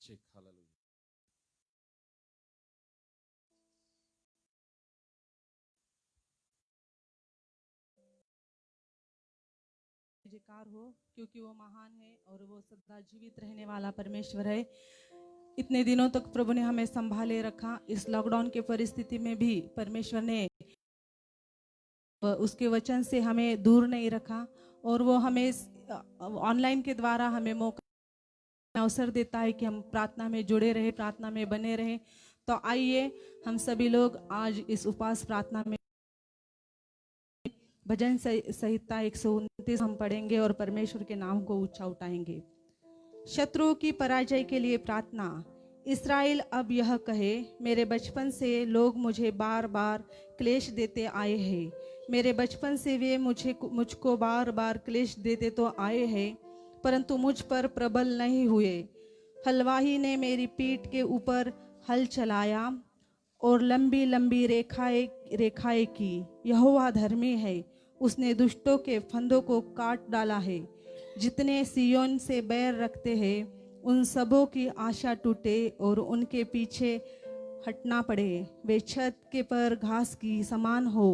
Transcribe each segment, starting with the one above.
Check. Hallelujah. जयकार हो, क्योंकि वो महान है और वो सदा जीवित रहने वाला परमेश्वर है। इतने दिनों तक प्रभु ने हमें संभाले रखा। इस लॉकडाउन के परिस्थिति में भी परमेश्वर ने उसके वचन से हमें दूर नहीं रखा और वो हमें ऑनलाइन के द्वारा हमें मौका अवसर देता है कि हम प्रार्थना में जुड़े रहे, प्रार्थना में बने रहे। तो आइए हम सभी लोग आज इस उपवास प्रार्थना में भजन संहिता 129 हम पढ़ेंगे और परमेश्वर के नाम को ऊंचा उठाएंगे। शत्रुओं की पराजय के लिए प्रार्थना। इस्राएल अब यह कहे, मेरे बचपन से लोग मुझे बार बार क्लेश देते आए हैं। मेरे बचपन से वे मुझको बार बार क्लेश देते तो आए हैं, परंतु मुझ पर प्रबल नहीं हुए। हलवाही ने मेरी पीठ के ऊपर हल चलाया और लंबी लंबी रेखाएं की। यहोवा धर्मी है, उसने दुष्टों के फंदों को काट डाला है। जितने सियोन से बैर रखते हैं उन सबों की आशा टूटे और उनके पीछे हटना पड़े। वे छत के पर घास की समान हो,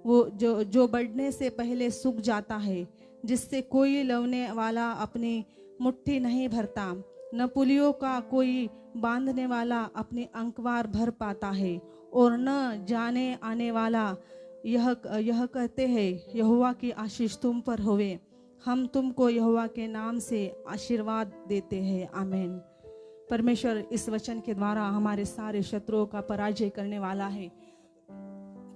वो जो बढ़ने से पहले सूख जाता है, जिससे कोई लवने वाला अपनी मुट्ठी नहीं भरता, न पुलियों का कोई बांधने वाला अपनी अंकवार भर पाता है, और न जाने आने वाला यह कहते हैं, यहोवा की आशीष तुम पर होवे। हम तुमको यहोवा के नाम से आशीर्वाद देते हैं। आमीन। परमेश्वर इस वचन के द्वारा हमारे सारे शत्रुओं का पराजय करने वाला है।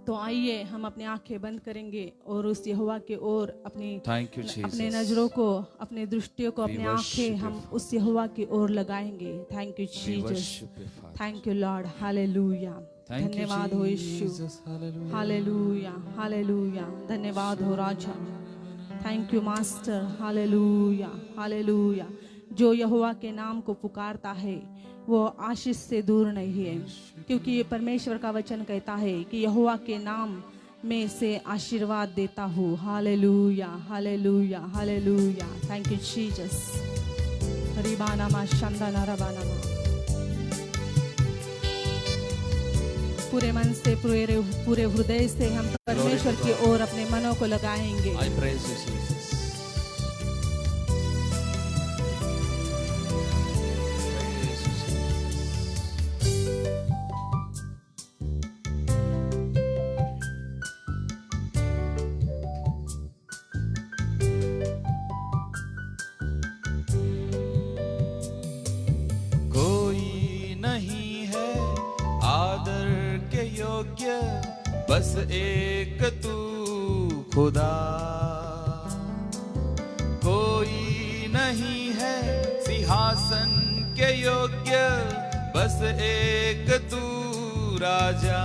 तो आइए हम अपनी आंखें बंद करेंगे और उस यहोवा के ओर अपने नजरों को, अपने दृष्टियों को, अपने आंखें हम उस यहोवा की ओर लगाएंगे। Thank you Jesus, thank you Lord, hallelujah. धन्यवाद हो यीशु, हालेलुया हालेलुया। धन्यवाद हो राजा, thank you master, hallelujah hallelujah. जो यहोवा के नाम को पुकारता है वो आशीष से दूर नहीं है, क्योंकि ये परमेश्वर का वचन कहता है कि यहोवा के नाम में से आशीर्वाद देता हूँ। Hallelujah hallelujah hallelujah. Thank you Jesus. रिबानामा शंदाना रबानामा। पूरे मन से, पूरे हृदय से हम परमेश्वर की ओर अपने मनों को लगाएंगे। I praise you, Jesus. Praise you, Jesus. कोई नहीं है आदर के योग्य, बस एक तू खुदा। कोई नहीं है सिंहासन के योग्य, बस एक तू राजा।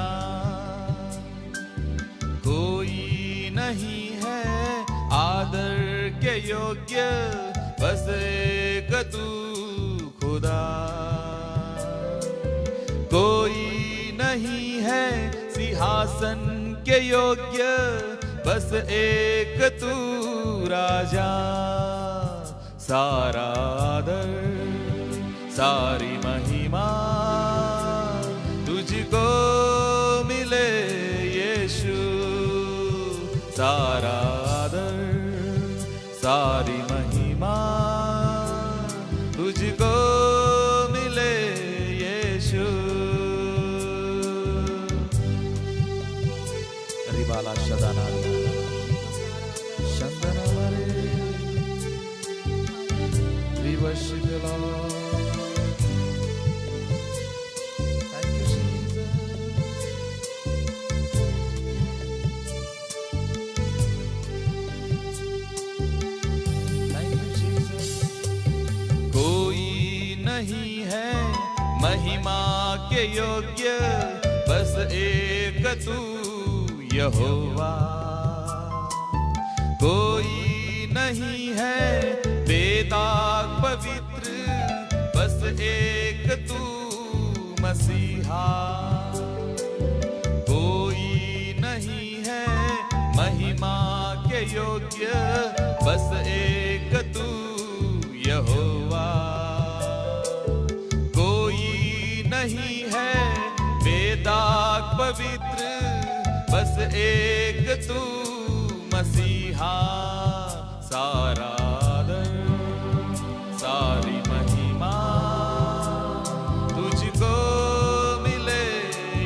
कोई नहीं है आदर के योग्य, बस एक तू खुदा। कोई नहीं है सिंहासन के योग्य, बस एक तू राजा। सारा आदर, सारी महिमा तुझको मिले यीशु। सारा आदर, सारी महिमा तुझको मिले यीशु। रिबाला शदाना शंदना मरे। We worship you, Lord. Thank you, Jesus. Thank you, Jesus. कोई नहीं है महिमा के योग्य, बस एक तू यहोवा। कोई नहीं है बेदाग पवित्र, बस एक तू मसीहा। कोई नहीं है महिमा के योग्य, बस एक तू यहोवा। नहीं है, बेदाग पवित्र बस एक तू मसीहा। सारा आदर सारी महिमा तुझको मिले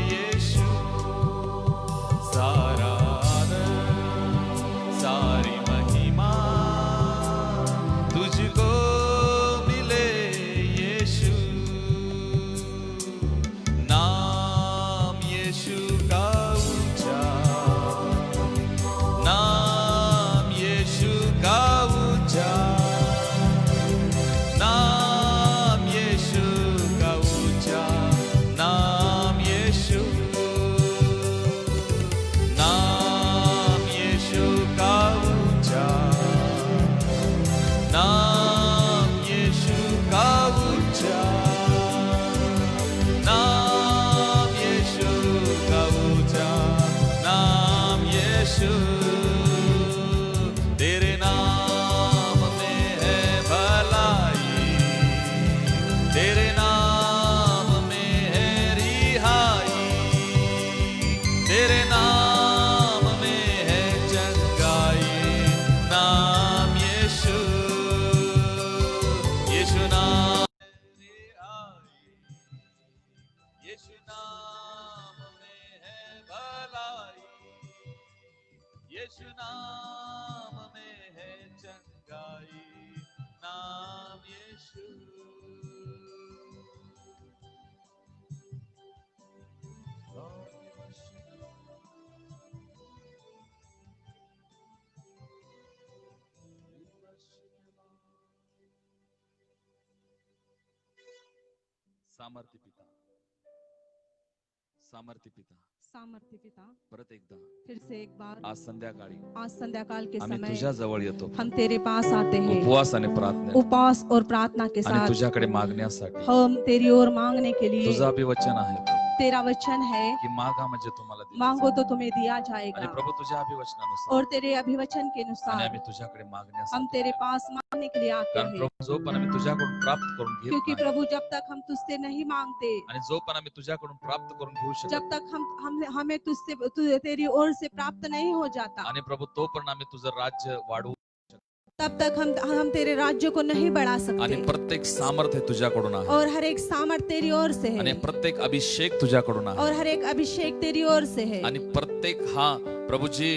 यीशु। सारा आदर सारी महिमा तुझको मिले यीशु। नाम यीशु का ऊंचा, नाम यीशु का ऊंचा, नाम यीशु का ऊंचा, नाम यीशु, नाम यीशु का ऊंचा, नाम यीशु का ऊंचा, नाम यीशु का ऊंचा, नाम यीशु। तेरे नाम में है भलाई, तेरे नाम में है रिहाई, तेरे नाम में है चंगाई। नाम यीशु, यीशु नाम रिहाई, यीशु नाम में है भलाई, यीशु नाम में है चंगाई। नाम यीशु। सामर्थ्य पिता, सामर्थ्य पिता, सामर्थ्य पिता, परत एकदा फिर से एक बार आज संध्याकाळी आज संध्याकाल के आम्ही समय तुझ्या जवळ येतो, हम तेरे पास आते हैं उपवास आणि प्रार्थना उपवास और प्रार्थना के आणि साथ। तुझ्याकडे मागण्यासाठी। हम तेरी ओर मांगने के लिए, तुझं अभिवचन आहे तेरा वचन है की मागा म्हणजे तुम्हाला दिलं मांगो जाईल। तो तुम्हें दिया आणि जाएगा। प्रभू तुझ्या अभिवचनानुसार और तेरे अभिवचन के आणि अनुसार आम्ही तुझ्याकडे हम मागण्यासाठी तेरे पास मांगने के लिए आते कारण हैं, प्रभू जो पण आम्ही तुझ्याकडून प्राप्त करून घेत क्योंकि नाही प्रभु जब तक हम तुझसे नहीं मांगते, आणि जो पण आम्ही तुझ्याकडून प्राप्त करून घेऊ शकतो जब तक हम हमें तेरी ओर से प्राप्त नहीं हो जाता, आणि प्रभू तो पण आम्ही तुझं राज्य वाढवू तब तक हम तेरे राज्य को नहीं बढ़ा आणि सकते। प्रत्येक सामर्थ्य तुझ्याकडून आहे और हर एक सामर्थ तेरी ओर से आणि है, प्रत्येक अभिषेक तुझ्याकडून आहे और हर एक अभिषेक तेरी ओर से है, आणि प्रत्येक हा प्रभूजी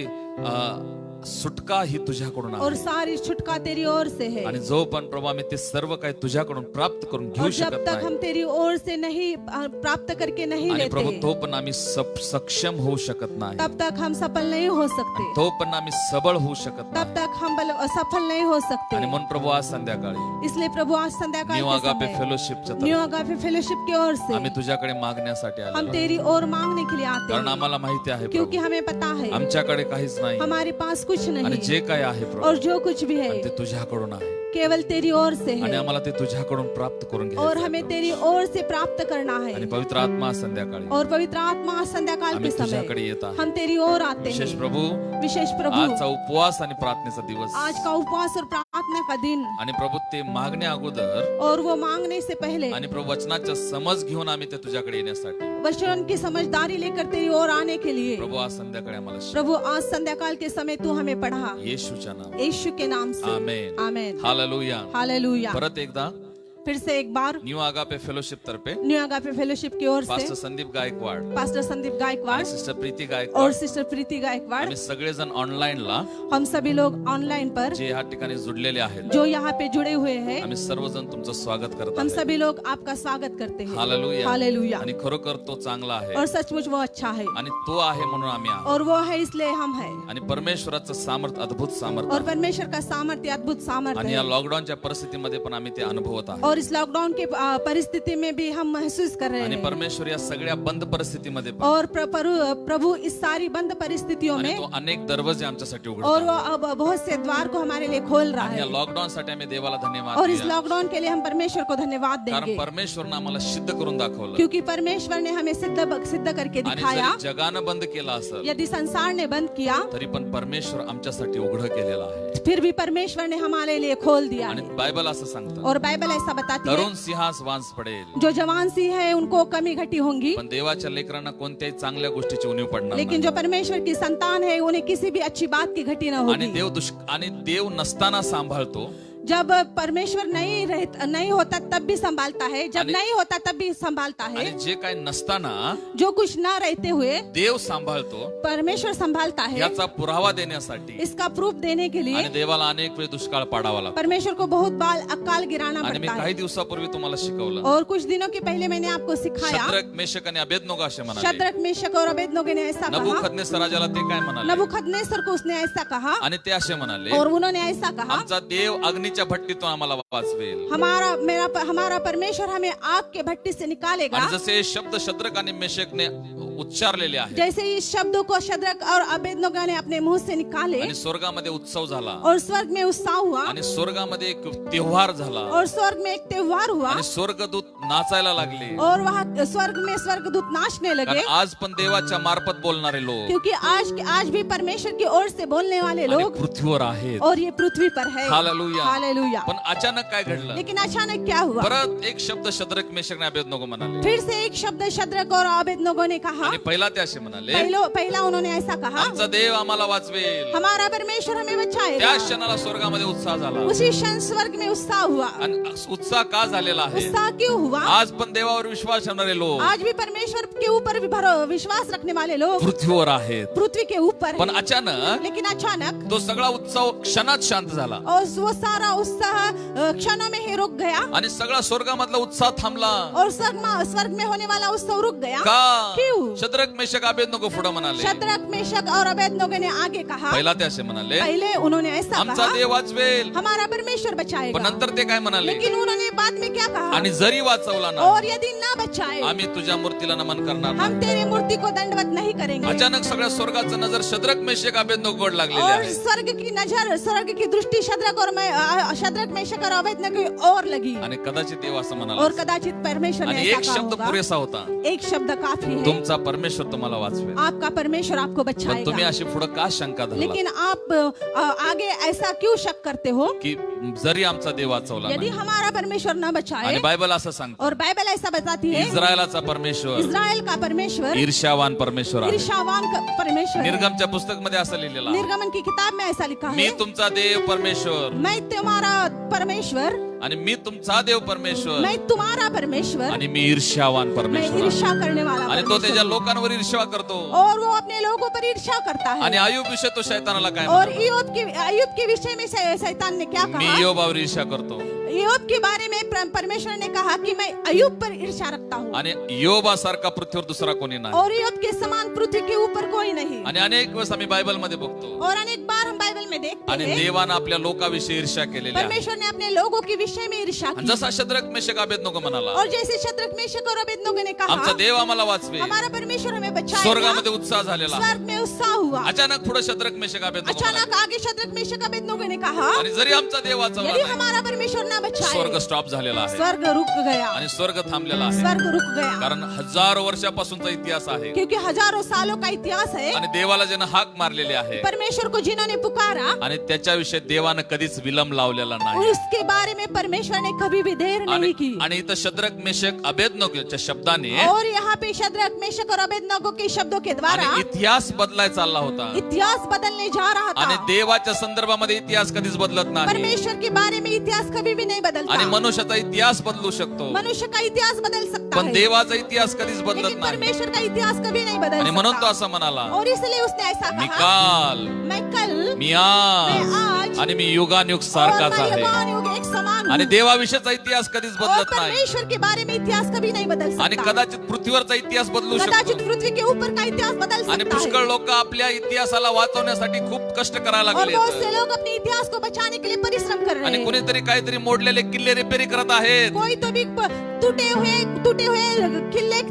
सुटका ही तुझ्याकडून और आहे सारी छुटका तेरी ओर से है। आणि जो पण प्रभू आम्ही ते सर्व काही तुझ्याकडून प्राप्त करून घेऊ और जब शकत तक हम नाही तेरी ओर से नहीं प्राप्त करके नहीं आणि प्रभू लेते, तो पण आम्ही सक्षम होऊ शकत नाही तब तक हम सफल नहीं हो सकते, आणि तो पण आम्ही सबळ होऊ शकत तब नाही तक हम सफल नहीं हो सकते। आणि म्हणून प्रभू आज संध्याकाळी इसलिए प्रभु आज संध्याकाळ न्यू के आगापे समय फेलोशिपच्या न्यू तर्फे अगापे फेलोशिप की ओर से आम्ही तुझ्याकडे मागण्यासाठी हम आलो तेरी ओर मांगने के लिए आते कारण हैं, आम्हाला माहिती आहे क्योंकि प्रभू हमें पता है आमच्याकडे काहीच नाही हमारे पास कुछ आणि नहीं, जे काही आहे और प्रभू जो कुछ भी है आणि ते तुझ्याकडून आहे केवल तेरी ओर से आणि है, आम्हाला ते तुझ्याकडून प्राप्त करून और घ्यायचं आहे हमें प्रभू. तेरी ओर से प्राप्त करना आणि है। पवित्र आत्मा संध्याकाळी और पवित्र आत्मा आज संध्याकाल आम्ही के तुझ्याकडे समय येत आहे हम तेरी ओर आते विशेष हैं। प्रभू विशेष प्रभु, आजचा उपवास आणि प्रार्थनेचा दिवस आज का उपवास और प्रार्थना का दिन, आणि प्रभू ते मागण्या अगोदर और वो मांगने से पहले आणि प्रभू वचनाच्या समज घेऊन आम्ही ते तुझ्याकडे येण्यासाठी वचन की समझदारी लेकर तेरी ओर आने के लिए प्रभू आज संध्याकाळी आम्हाला शिकव. प्रभु आज संध्याकाल के समय तू हमें पढ़ा, येशूच्या नाम यीशु के नाम से आमेन आमेन हालेलुया हालेलुया। परत एकदा फिर से एक बार न्यू आगापे फेलोशिप तर्फे न्यू अगापे फेलोशिप की ओर पास्टर से संदीप गायकवाड पास्टर संदीप गायकवाड़ आणि सिस्टर प्रीती और गायकवाड सिस्टर प्रीति गायकवाड़, आम्ही सगळेजण ऑनलाईन ला हम सभी लोग ऑनलाइन पर जे ह्या ठिकाणी जुडलेले आहेत जो यहाँ पे जुड़े हुए हैं, आम्ही सर्वजण तुमचं स्वागत करत हम आहोत सभी लोग आपका स्वागत करते हैं। Hallelujah hallelujah. आणि खरोखर तो चांगला आहे और सचमुच वो अच्छा है, आणि तो आहे म्हणून आम्ही आहोत और वो है इसलिए हम हैं, आणि परमेश्वराचं सामर्थ अद्भुत सामर्थ और आहे. परमेश्वर का सामर्थ्य अद्भुत सामर्थ्य आणि या है। लॉकडाऊनच्या परिस्थितीमध्ये पण आम्ही ते अनुभवत आहोत और इस लॉकडाउन के परिस्थिति में भी हम महसूस कर रहे आणि हैं, परमेश्वर या सगळ्या बंद परिस्थितीमध्ये पण और प्रभु इस सारी बंद परिस्थितियों आणि में, तो अनेक दरवाजे आमच्यासाठी और उघडतो वो अब बहुत से द्वार को हमारे लिए खोल रहा आणि या है। लॉकडाऊन साठी आम्ही देवाला धन्यवाद और इस दिला. लॉकडाउन के लिए हम परमेश्वर को धन्यवाद कारण देंगे, परमेश्वरनं आम्हाला सिद्ध करून दाखवलं क्योंकि परमेश्वर ने हमें सिद्ध करके आणि दिखाया। जरी जगानं बंद केलं असेल यदि संसार ने बंद किया, तरी पण परमेश्वर आमच्यासाठी उघडं केलेलं आहे फिर भी परमेश्वर ने हमारे लिए खोल दिया आणि है। बायबल असं सांगतं और बाइबल ऐसा बताती है तरुण सिंहास वांस पडेल. जो जवान सी है उनको कमी घटी होंगी, पण देवाच्या लेकरांना कोणत्याही चांगल्या गोष्टीची उणीव पडणार लेकिन नाही. जो परमेश्वर की संतान है उन्हें किसी भी अच्छी बात की घटी न आणि होगी. देव नसताना सांभाळतो. जब परमेश्वर नहीं होता तब भी संभालता है, जब आणि- नहीं होता तब भी संभालता आणि है. जे काय नसताना जो कुछ ना रहते हुए देव सांभाळतो परमेश्वर संभालता है, याचा पुरावा देण्यासाठी इसका प्रूफ देने के आणि लिए देवाला अनेक वेळ दुष्काळ पाडावा लागतो. परमेश्वर को बहुत बाल अकाल गिराना आणि मी पड़ता काही है. दिवसापूर्वी तुम्हाला शिकवलं. और कुछ दिनों के पहले मैंने आपको सिखाया, शद्रक मेशक आणि अबेदनोगो असे म्हणाले. शद्रक मेशक और अबेदनगो ने ऐसा कहा, नबूखदनेस्सर राजाला ते काय म्हणाले नबूखदनेस्सर को उसने ऐसा कहा आणि ते असे म्हणाले, और उन्होंने ऐसा कहा, आमचा देव अग्नीच्या भट्टीतून आम्हाला वाचवेल. हमारा परमेश्वर हमें आग के भट्टी से निकालेगा. आणि जसे हे शब्द शद्रक आणि मेशकने उच्चारलेले आहेत जैसे इस शब्द को शद्रक और अबेदनगो ने अपने मुंह से निकाले आणि स्वर्गामध्ये उत्सव झाला और स्वर्ग में उत्साह हुआ आणि स्वर्गामध्ये एक त्योहार झाला और स्वर्ग में एक त्योहार हुआ आणि स्वर्गदूत नाचायला लागले. और वहाँ स्वर्ग में स्वर्गदूत नाचने लगे, कारण आज पण देवाच्या मार्फत बोलणारे लोक क्योंकि आज भी परमेश्वर की ओर से बोलने वाले आणि लोग पृथ्वीवर आहेत. और ये पृथ्वी पर है. हालेलुया. हालेलुया. पण अचानक काय घडलं? लेकिन अचानक क्या हुआ? परत एक शब्द शद्रक मेशक आणि अबेदनगो म्हणाले फिर से एक शब्द शद्रक और अबेदनगो ने कहा. आणि पहिला ते असे म्हणाले, पहला उन्होंने ऐसा कहा, आमचा देव आम्हाला वाचवेल. हमारा परमेश्वर हमें बचाएगा. त्या क्षणाला स्वर्गामध्ये उत्साह झाला. उसी क्षण स्वर्ग में उत्साह हुआ. आणि उत्साह का झालेला आहे? उत्साह क्यों हुआ? आज पण देवावर विश्वास ठेवणारे लोक आज भी परमेश्वर के ऊपर विश्वास रखने वाले लोग पृथ्वीवर आहेत. पृथ्वी के ऊपर पण हैं. अचानक लेकिन अचानक तो सगळा उत्सव क्षणात शांत झाला और वो सारा उत्साह क्षणों में ही रुक गया आणि सगळा स्वर्गामधला उत्साह थांबला. और स्वर्ग में होने वाला उत्सव रुक गया. का? क्यों? शद्रक मेशक अबेदनगो पुढे म्हणाले. शद्रक मेशक और अबेदनगो ने आगे कहा, पहिला ते असे म्हणाले, पहले उन्होंने ऐसा आमचा कहा, देव वाचवेल. हमारा परमेश्वर पण बचाएगा. नंतर ते काय म्हणाले, लेकिन उन्होंने बाद में क्या कहा, आणि जरी वाचवला ना और यदि ना बचाए आम्ही तुझ्या मूर्तीला नमन करणार नाही. हम तेरे मूर्ति को दंडवत नहीं करेंगे. अचानक सगळ्या स्वर्गाचं नजर शद्रक मेशक अबेदनगोकडे लागलेली और आहे. स्वर्ग की दृष्टी शद्रक मेशक और अबेदनगो की ओर लगी. आणि कदाचित देव असं और म्हणाला कदाचित परमेश्वर ने आणि ऐसा एक कहा शब्द होगा, पुरेसा होता, एक शब्द काफी है, तुमचा परमेश्वर तुम्हाला वाचवेल. आपका परमेश्वर आपको पण तुम्ही बचाएगा. अशी पुढे का शंका धरला लेकिन आप आगे ऐसा क्यों शक करते हो? की जरी आमचा देव वाचवला यदि नाही. हमारा परमेश्वर न आणि बचाए, बायबल असं सांगतो, और बाइबल ऐसा बताती है, इस्रायलाचा परमेश्वर इस्राएल का परमेश्वर ईर्ष्यावान परमेश्वर आहे. ईर्ष्यावान का परमेश्वर है. निर्गमच्या पुस्तक मध्ये असं लिहिलेलं आहे, निर्गमन की किताब में ऐसा लिखा मी है, तुमचा देव परमेश्वर मैं तुम्हारा परमेश्वर, आणि मी तुमचा देव परमेश्वर मैं तुम्हारा परमेश्वर, आणि मी ईर्ष्यावान मैं परमेश्वर आहे. ईर्ष्या करने वाला आणि तो परमेश्वर त्याच्या हूँ. लोकांवर ईर्ष्या करतो. और वो अपने लोगों पर ईर्ष्या करता आणि है. आयुब विषय तो शैतानाला काय और म्हणतो? अय्यूब के विषय में शैतान ने क्या मी कहा? योबावर ईर्ष्या करतो अय्यूब के बारे में परमेश्वर ने कहा कि मैं अय्यूब पर ईर्ष्या रखता हूँ, आणि योबासारखा पृथ्वीवर दुसरा कोणी नाही. और अय्यूब के समान पृथ्वी के ऊपर कोई नहीं. आणि अनेक वेळेस आम्ही बायबल मध्ये बघतो और अनेक बार हम बाइबल में देखते आणि हैं देवानं आपल्या लोकाविषयी ईर्ष्या केलेली आहे. परमेश्वर ने अपने लोगों के विषय में ईर्ष्या आणि की. जसा शद्रक मेशक अबेदनगो म्हणाला, और जैसे शद्रक मेशक और अबेदनगो ने कहा, आमचा देव आम्हाला वाचवे, हमारा परमेश्वर हमें बचाएगा, स्वर्गामध्ये उत्साह झालेला आहे. स्वर्ग में उत्साह हुआ. अचानक पुढे शद्रक मेशक अबेदनगो म्हणाले, अचानक आगे शद्रक मेशक अबेदनगो ने कहा, आणि जरी आमचा देव वाचवला यदि नाही, हमारा परमेश्वर न स्वर्ग बचाए, स्टॉप झालेला आहे स्वर्ग रुक गया, आणि स्वर्ग थांबलेला आहे. स्वर्ग रुक गया. कारण हजारो वर्षापासूनचा इतिहास आहे क्योंकि हजारों सालों का इतिहास है. आणि देवाला ज्यानं हाक मारलेली आहे परमेश्वर को जिन्होंने पुकारा, आणि त्याच्याविषयी देवानं कधीच विलंब लावलेला नाही. उसके बारे में परमेश्वर ने कभी भी देर नहीं की. आणि इथं शद्रक मेशक अबेदनगोच्या शब्दाने और यहाँ पे शद्रक मेशक और अबेदनगो के शब्दों के द्वारा आणि इतिहास बदलाय चालला होता. इतिहास बदलने जा रहा आणि था. देवाच्या संदर्भामध्ये इतिहास कधीच बदलत नाही परमेश्वर के बारे में इतिहास कभी भी नहीं आणि बदलता. मनुष्याचा इतिहास बदलू शकतो, मनुष्य का इतिहास बदल सकता पण है, देवाचा इतिहास कधीच बदलत लेकिन नाही. परमेश्वर का इतिहास कभी नहीं बदल आणि म्हणून तो सकता. असं म्हणाला, और इसलिए उसने ऐसा मी कहा, काल, मैं कल, मी मैं आज आज, आणि मी युगानुयुग और सारखाच मैं आहे. युगानुयुग एक समान आणि हूँ. देवाविषयीचा इतिहास कधीच और बदलत नाही. परमेश्वर के बारे में इतिहास कभी नहीं बदल आणि सकता. कदाचित पृथ्वीवरचा इतिहास बदलू कदाचित शकतो. पृथ्वी के ऊपर का इतिहास बदल आणि सकता पुष्कळ है. लोक आपल्या इतिहासाला वाचवण्यासाठी खूप कष्ट करायला और बहुत लागले से लोग अपने इतिहास को बचाने के लिए परिश्रम कर रहे आणि हैं. कुणीतरी काहीतरी मोडलेले किल्ले रिपेरी करत आहेत. कोई तो भी टूटे हुए किले,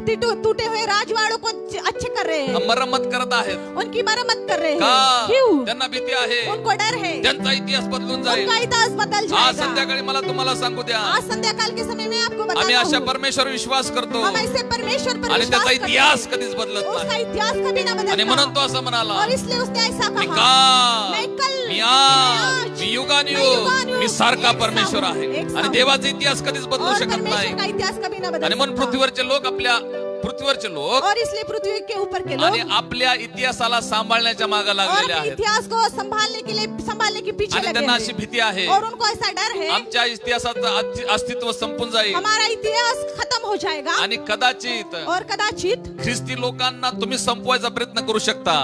टूटे हुए राजवाड़ों को अच्छे कर रहे हैं, मरम्मत करत आहेत. उनकी मरम्मत कर रहे का? हैं. क्यों? त्यांना भीती आहे उनको डर है, त्यांचा इतिहास बदलून जाईल. उनका इतिहास बदल आज जाएगा. संध्याकाळी मला तुम्हाला सांगू द्या, आज संध्याकाल के समय में आपको आम्ही बताता अशा हूँ, परमेश्वर विश्वास करतो हम ऐसे परमेश्वर पर आणि विश्वास त्याचा करते इतिहास हैं। कधीच बदलत उसका नाही. इतिहास कभी ना आणि बदलता। म्हणून तो असं म्हणाला, और इसलिए उसने ऐसा मी कहा, काल, मैं कल, मी मैं आज, आज, मी मैं युगानुयुग, युगानुयुग मी सारखा एक सा परमेश्वर हूँ, आहे. एक सा आणि हूँ. देवाचा इतिहास कधीच बदलू और शकत परमेश्वर नाही. का इतिहास कभी ना बदल आणि म्हणून सकता। पृथ्वीवरचे लोक, आपल्या पृथ्वीवरचे लोक और इसलिए पृथ्वी के ऊपर के आणि लोग आपल्या इतिहासाला सांभाळण्याच्या मागे और लागलेले अपने आहेत. इतिहास को संभालने के पीछे आणि लगे त्यांना अशी हैं। भीती आहे, और उनको ऐसा डर है, आमच्या इतिहासाचं अस्तित्व संपून जाईल हमारा इतिहास खत्म हो जाएगा आणि कदाचित और कदाचित ख्रिस्ती लोकांना तुम्ही संपवायचा प्रयत्न करू शकता,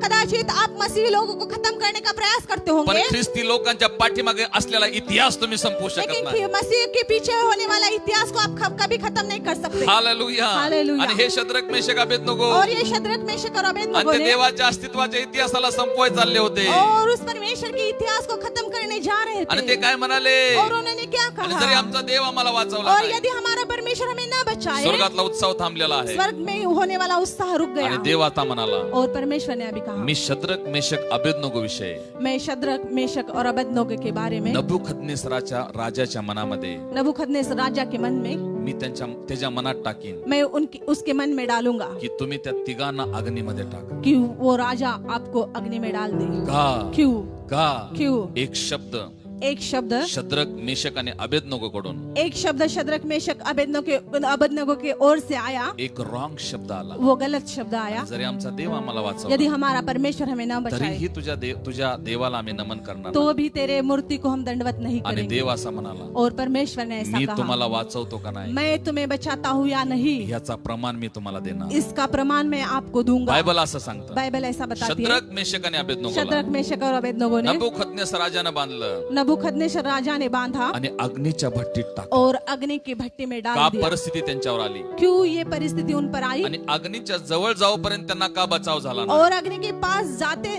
कदाचित आप मसीह लोगों को खत्म करने का प्रयास करते पण होंगे, ख्रिस्ती लोकांच्या पाठीमागे असलेला इतिहास तुम्ही संपवू शकत लेकिन नाही. मसीह के पीछे होने वाला इतिहास को आप कभी खत्म नहीं कर सकते। हालेलुया. हालेलुया. आणि हे शद्रक मेशक अबेदनगो और ये शद्रक मेशक और आणि अबेदनगो ते ने देवाच्या अस्तित्वाच्या इतिहासाला संपवायला चालले होते. और उस परमेश्वर के इतिहास को खत्म करने जा रहे आणि ते थे। काय म्हणाले, और उन्होंने क्या आणि जरी कहा, आमचा देव आम्हाला वाचवला और नाही, यदि हमारा परमेश्वर हमें न बचाए, स्वर्गातला उत्सव थांबलेला आहे. स्वर्ग में होने वाला उत्साह रुक आणि गया। देव आता म्हणाला, और परमेश्वर ने अभी कहा, मी शद्रक मेशक अबेदनगो विषय मैं शद्रक मेशक और अबेदनगो के बारे में नबुखदनेसराच्या राजाच्या मनामध्ये नबूखदनेस्सर राजा के मन में मी त्याच्या मनात टाकीन मैं उसके मन में डालूंगा की तुम्ही त्या तिघांना अग्नीमध्ये टाका. कि वो राजा आपको अग्नि में डाल दे। का क्यों? का क्यों? एक शब्द एक शब्द शद्रक मेशक आणि अबेदनगो कडून, एक शब्द शद्रक मेशक अबेदनगो के ओर से आया, एक रॉंग शब्द आला. वो गलत शब्द आया। जरी आमचा देव आम्हाला यदि वाचवला, हमारा परमेश्वर हमें न बचाए तरीही तुझ्या देवाला आम्ही नमन करणार तो नाही. भी तेरे मूर्ति को हम दंडवत नहीं आणि करेंगे। देव असा म्हणाला, और परमेश्वर ने ऐसा मी कहा, तुम्हाला वाचवतो का नाही मैं तुम्हें बचाता हूँ या नहीं, ह्याचा प्रमाण मी तुम्हाला देणार. इसका प्रमाण मैं आपको दूंगा। बायबल असं सांगतं. बाइबल ऐसा बताती है। शद्रक मेशक आणि अबेदनगोला शद्रक मेशक और अबेदनगो ने नबुखदनेस्सर राजाने बांधलं नबूखदनेस्सर राजा ने बांधा आणि अग्नीच्या भट्टीत टाकलं. और अग्नि की भट्टी में का डाल दिया। परिस्थिती त्यांच्यावर आली क्यों ये परिस्थिति उन पर आई? आणि अग्नीच्या जवळ जाऊपर्यंत त्यांना का बचाव झाला नाही? और अग्नि के पास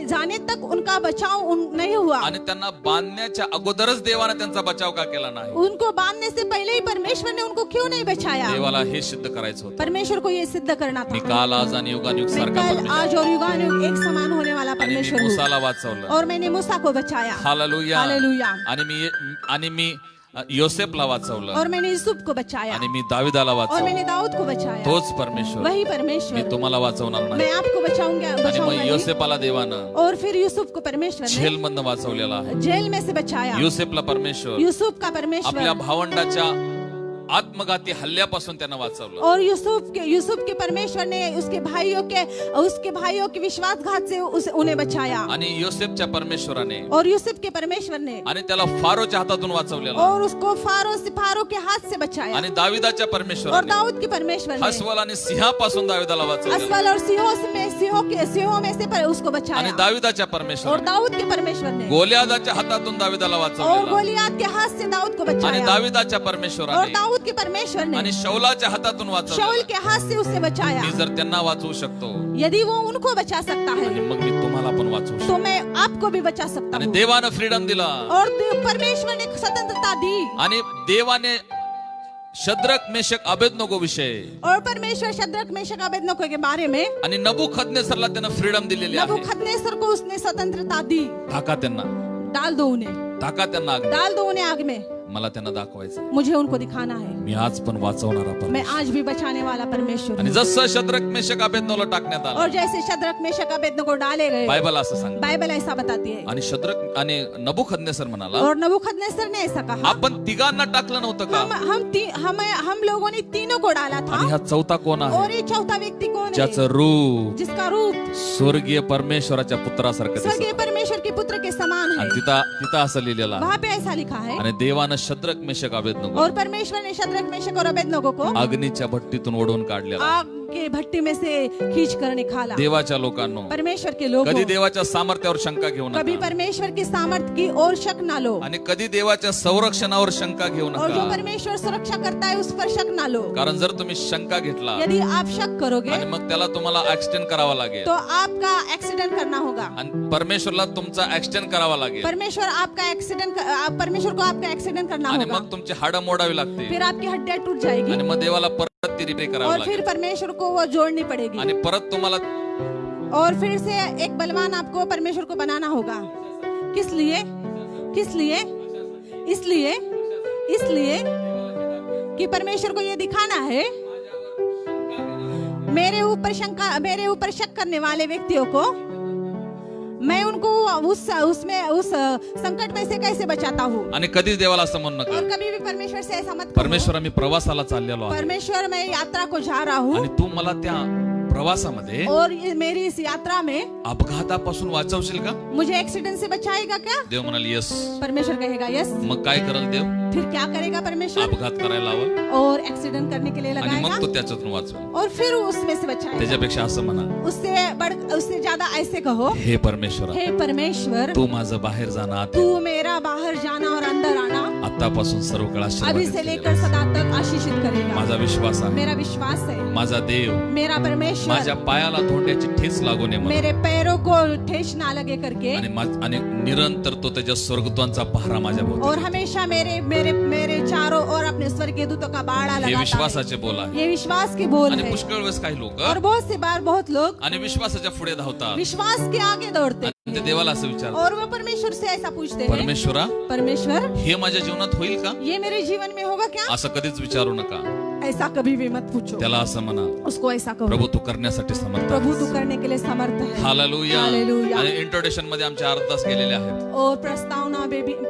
जाने तक उनका बचाव नहीं हुआ। आणि त्यांना बांधण्याच्या अगोदरच देवाने त्यांचा बचाव का केला नाही? उनको बांधने से पहले ही परमेश्वर ने उनको क्यों नहीं बचाया? देवाला हे सिद्ध करायचं होतं. परमेश्वर को ये सिद्ध करना मी था, काल आज आणि युगानुयुग मैं सारखा कल परमेश्वर आज और युगानुयुग एक समान होने वाला आणि मी परमेश्वर हूँ। मूसाला वाचवलं. और मैंने मूसा को बचाया। हालेलुया. हालेलुया. आणि मी योसेफला वाचवलं और मैंने यूसुफ को बचाया। आणि मी दाविदाला और वाचवलं. मैंने दाऊद को बचाया। तोच परमेश्वर वही मी परमेश्वर तुम्हाला वाचवणार नाही. मैं आपको बचाऊंगा आणि मग बचाऊंगा नहीं। योसेफाला देवानं और फिर यूसुफ को परमेश्वर ने जेल मधनं वाचवलेला आहे. जेल में से बचाया। योसेफला परमेश्वर यूसुफ का आपल्या परमेश्वर भावंडाच्या आत्मघाती हल्ल्यापासून त्यांना वाचवलं. और यूसुफ के परमेश्वर ने उसके भाइयों के विश्वासघात से उन्हें बचाया। आणि योसेफच्या परमेश्वराने और यूसुफ के परमेश्वर ने आणि त्याला फारोच्या हातातून वाचवलेलं. और उसको फारो के हाथ से बचाया। आणि दाविदाच्या और परमेश्वराने दाऊद के परमेश्वर ने अस्वल आणि सिंहापासून दाविदाला वाचवलं. अस्वल और सिंहों में से उसको आणि बचाया। दाविदाच्या और परमेश्वराने दाऊद के परमेश्वर ने गोलियादाच्या हातातून दाविदाला और वाचवलं. गोलियात के हाथ से दाऊद को आणि बचाया। दाविदाच्या और परमेश्वराने दाऊद के परमेश्वर ने आणि शौलाच्या हातातून शाऊल वाचवलं. के हाथ से उससे बचाया। मी जर त्यांना वाचवू शकतो, यदि वो उनको बचा सकता आणि है मग मी तुम्हाला पण वाचवू शकतो. तो मैं आपको भी बचा सकता आणि हूँ। देवानं फ्रीडम दिला. और परमेश्वर ने स्वतंत्रता दी। आणि देवाने शद्रक मेशक अबेदनगो विषय और परमेश्वर शद्रक मेशक अबेदनगो के बारे में आणि नबुखदनेस्सरला त्यानं फ्रीडम दिलेली आहे. नबूखदनेस्सर को उसने स्वतंत्रता दी। टाका त्यांना, डाल दो उन्हें, टाका त्यांना आग. डाल दो उन्हें आग में। मला त्यांना दाखवायचं, मुझे उनको दिखाना है। मी आज पण वाचवणारा मैं परमेश्वर. आज भी बचाने वाला परमेश्वर आणि हूँ। जसं शद्रक मेशक अबेदनगोला टाकण्यात और आलं, जैसे शद्रक मेशक अबेदनगो डाले गए, बायबल असं सांगतं. बाइबल ऐसा बताती है। आणि शद्रक आणि नबुखदनेस्सर म्हणाला, और नबूखदनेस्सर ने ऐसा कहा, आपण तिघांना टाकलं नव्हतं का? हम लोगों ने तीनों को डाला आणि था। हा चौथा कोण आहे? और ये चौथा व्यक्ति कौन है? ज्याचं रूप जिसका रूप स्वर्गीय परमेश्वराच्या पुत्रासारखं स्वर्गीय दिसतं. परमेश्वर के पुत्र के समान आणि है। तिथं असं लिहिलेलं आहे. वहाँ पे ऐसा लिखा है। आणि देवानं शद्रक मेशक अबेदनगो और परमेश्वर ने शद्रक मेशक और अबेदनगो को अग्नीच्या भट्टीतून ओढून काढलेला. आग के भट्टी में से खींच कर निकाला। देवाच्या लोकांनो, परमेश्वर के लोगों, कधी देवाच्या सामर्थ्यावर शंका घेऊ कभी नका. परमेश्वर की सामर्थ्य की ओर शक ना लो। आणि कधी देवाच्या संरक्षणावर शंका घेऊ और जो नका. परमेश्वर सुरक्षा करता है उस पर शक ना लो। कारण जर तुम्ही शंका घेतला यदि आप शक करोगे आणि मग त्याला तुम्हाला ऍक्सिडेंट करावा लागेल. तो आपका एक्सीडेंट करना होगा। आणि परमेश्वरला तुमचा ऍक्सिडेंट करावा लागेल. परमेश्वर को आपका एक्सीडेंट करना आणि होगा। मग तुमची हाडं मोडावी लागतील. फिर आपकी हड्डियां टूट जाएगी। आणि मग देवाला परत ती रिपेअर करावी और फिर लागेल. परमेश्वर को वो जोड़नी पड़ेगी। आणि परत तुम्हाला और फिर से एक बलवान आपको परमेश्वर को बनाना होगा। किस लिए? इसलिए इसलिए कि परमेश्वर को ये दिखाना है मेरे ऊपर शक करने वाले व्यक्तियों को मैं उनको उस संकट में से कैसे बचाता हूँ। आणि कधीच देवाला असं म्हणू नका और कभी भी परमेश्वर से ऐसा मत कहो, परमेश्वर आम्ही प्रवासाला चाललेलो आहे परमेश्वर मैं यात्रा को जा रहा हूँ आणि तू मला त्या प्रवासामध्ये और मेरी इस यात्रा में अपघातापासून वाचवशील का? मुझे एक्सीडेंट से बचाएगा क्या? देव म्हणाले यस. परमेश्वर कहेगा यस. मग काय करल देव? फिर क्या करेगा परमेश्वर? अपघात करायला लावल और एक्सीडेंट करने के लिए आणि लगाएगा मग तो त्याच्यातून वाचवेल. और फिर उसमें से बचाएगा. त्याच्यापेक्षा असं म्हणा, उससे ज्यादा ऐसे कहो, हे परमेश्वर, हे परमेश्वर, तू माझं बाहेर जाणं आत तू मेरा बाहर जाना और अंदर आना आतापासून सर्व काळ अभी आशीर्वादित से केलेला लेकर सदा तक आशीषित करेगा. माझा विश्वास आहे. मेरा विश्वास है. माझा देव मेरा परमेश्वर माझ्या पायाला धोंड्याची ठेच लागू नये म्हणून मेरे पैरों को ठेस ना लगे करके आणि निरंतर तो त्याच्या स्वर्गदूतांचा पहरा माझ्या और भोवती. हमेशा मेरे चारों ओर अपने स्वर्गीय दूतों का बाड़ा हे लगाता है. विश्वासाचे बोल आहे. ये विश्वास की बोल आणि है. पुष्कळ वेळेस काही लोक और बहुत सी बार बहुत लोग आणि विश्वासाच्या पुढे धावतात विश्वास के आगे दौड़ते आणि ते देवाला असं विचारतात, और वो परमेश्वर से ऐसा पूछते हैं, परमेश्वरा परमेश्वर हे माझ्या जीवनात होईल का? ये मेरे जीवन में होगा क्या? असं कधीच विचारू नका. ऐसा कभी भी मत पूछो. त्याला असं म्हणा, उसको ऐसा कहो, प्रभू तू करण्यासाठी समर्थ प्रभु आहेस. तू करने के लिए समर्थ है. हालेलुया. हालेलुया. आणि इंट्रोडक्शन मध्ये आमचे अर्धा तास गेलेले आहेत और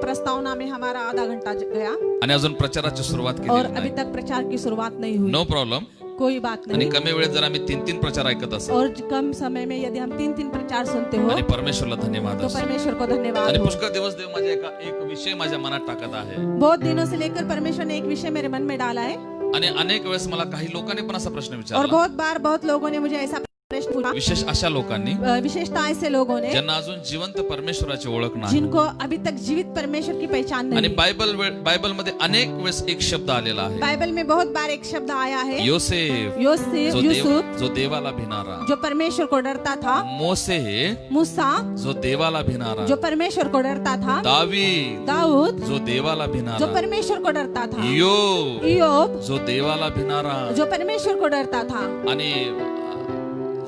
प्रस्तावना में हमारा आधा घंटा गया आणि अजून प्रचाराची सुरुवात और केली अभी नाही. तक प्रचार की शुरुआत नहीं हुई. No problem. कोई बात आणि नहीं. कमी वेळेत जर आम्ही 3 प्रचार ऐकत असेल और कम समय में यदि हम 3 प्रचार सुनते हो आणि परमेश्वरला धन्यवाद तो असो. परमेश्वर को धन्यवाद आणि हो. पुष्कळ दिवस देव माझ्या एक विषय माझ्या मनात टाकत आहे बहुत दिनों से लेकर परमेश्वर ने एक विषय मेरे मन में डाला है आणि अनेक वेळेस मला काही लोकांनी पण असा प्रश्न और विचारला, बहुत बार बहुत लोगों ने मुझे ऐसा प्रश्न पूछा, विशेष अशा लोकांनी विशेषतः ऐसे लोगों ने ज्यांना अजून जिवंत परमेश्वराची ओळख नाही. जिनको अभी तक जीवित परमेश्वर की पहचान आणि नहीं. बायबल मध्ये अनेक वेळेस एक शब्द आलेला आहे, बाइबल में बहुत बार एक शब्द आया है, योसेफ, यूसुफ जो देवाला भिनारा, जो परमेश्वर को डरता था, मोसे मूसा जो देवाला भिनारा, जो परमेश्वर को डरता था, दावीद दाऊद जो देवाला जो भिनारा, परमेश्वर को डरता था, इयोब जो देवाला भिनारा, जो परमेश्वर को डरता था, आणि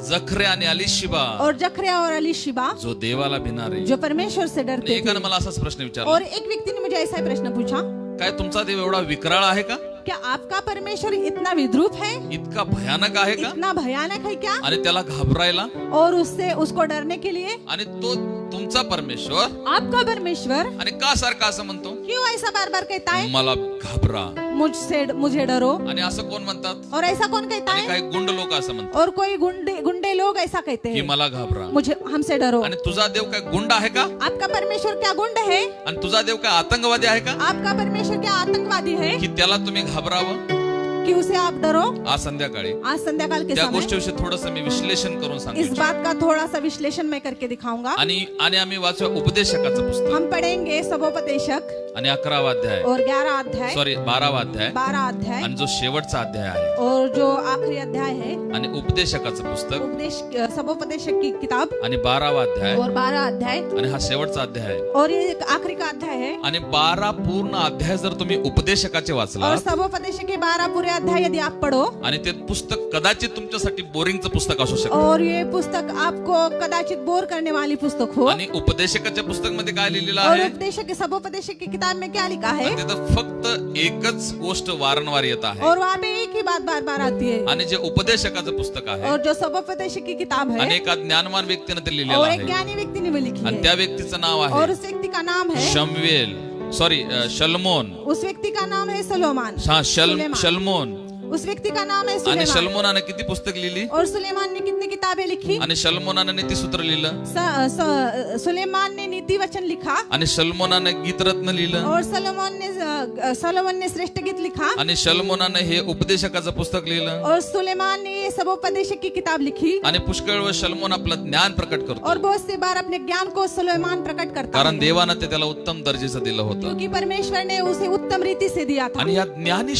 जखरे आणि अलिशिबा और जखरिया और अलीशिबा जो देवाला भिनारे. जो परमेश्वर से डरते थे. एकाने मला असाच प्रश्न विचारला, और एक व्यक्ति ने मुझे ऐसा ही प्रश्न पूछा, काय तुमचा देव एवढा विकराळ आहे का? क्या आपका परमेश्वर इतना विद्रूप है, इतका भयानक आहे का? इतना भयानक है क्या? आणि त्याला घाबरायला और उसको डरने के लिए आणि तो तुमचा परमेश्वर आपका परमेश्वर आणि का सारखा असं म्हणतो, क्यों ऐसा बार बार कहता है मला घाबरा. मुझे डरो? आणि असं कोण म्हणतात? और ऐसा कौन कहता आणि है? काही गुंड लोक असं म्हणतात और कोई गुंडे लोग ऐसा कहते की हैं, मला घाबरा. मुझे हमसे डरो. आणि तुझा देव काय गुंड आहे का? आपका परमेश्वर क्या गुंड है? आणि तुझा देव काय आतंकवादी आहे का आपका परमेश्वर क्या आतंकवादी है की त्याला तुम्ही घाबरावं? कि उसे आप डरो? आज संध्याकाळी आज संध्याकाल के त्या समय गोष्टीविषयी थोडंसं मी विश्लेषण करून इस सांगितलं. बात का थोड़ा सा विश्लेषण मैं करके दिखाऊंगा. आणि आम्ही वाचूया उपदेशकाचं पुस्तक हम पढ़ेंगे सबोपदेशक आणि 11वा अध्याय, और 11 अध्याय, सॉरी 12वा अध्याय 12 अध्याय आणि जो शेवटचा अध्याय आहे, और जो आखिरी अध्याय है आणि उपदेशकाचं पुस्तक सबोपदेशक की किताब आणि 12वा अध्याय और 12 अध्याय आणि हा शेवटचा अध्याय आहे. और ये एक आखिरी का अध्याय है. आणि 12 पूर्ण अध्याय जर तुम्ही उपदेशकाचे और वाचला सबोपदेशक के 12 पूरे अध्याय यदि आप पढ़ो आणि ते पुस्तक कदाचित तुमच्यासाठी बोरिंगचं पुस्तक असू शकतं. और ये पुस्तक आपको कदाचित बोर करने वाली पुस्तक हो. आणि उपदेशकाच्या पुस्तक मध्ये काय लिहिलेलं और आहे? उपदेशक के सबोपदेशक की किताब में क्या लिखा है? आणि तिथं फक्त एकच गोष्ट वारंवार येत आहे. और वहाँ पे एक ही बात बार बार आती है. आणि जे उपदेशकाचं पुस्तक आहे और जो सबोपदेशक की किताब है आणि एका ज्ञानवान व्यक्तीने ते लिहिलेलं और एक आहे ज्ञानी व्यक्ति ने भी लिखी आणि है. त्या व्यक्तीचं नाव और आहे उस व्यक्ति का नाम है शलमोन. उस व्यक्ति का नाम है सुलेमान. शलमोन. उस व्यक्ति का नाम है आणि सुलेमान. शलमोनाने किती पुस्तक लिहिली? और सुलेमान ने कितनी किताबें लिखी? आणि शलमोनाने नीतिसूत्र लिहिलं सुलेमान ने नीति वचन लिखा आणि शलमोनाने गीतरत्न लिहिलं और सलोमन ने श्रेष्ठ गीत लिखा आणि शलमोनाने हे उपदेशकाचं पुस्तक लिहिलं और सुलेमान ने सबोपदेशक की किताब लिखी. आणि पुष्कळ वेळ शलमोन आपलं ज्ञान प्रकट करतो, और बहुत सी बार अपने ज्ञान को सुलेमान प्रकट करता कारण है, देवानं ते त्याला उत्तम दर्जेचं दिलं होतं. क्योंकि परमेश्वर ने उसे उत्तम रीति से दिया था. आणि या ज्ञानी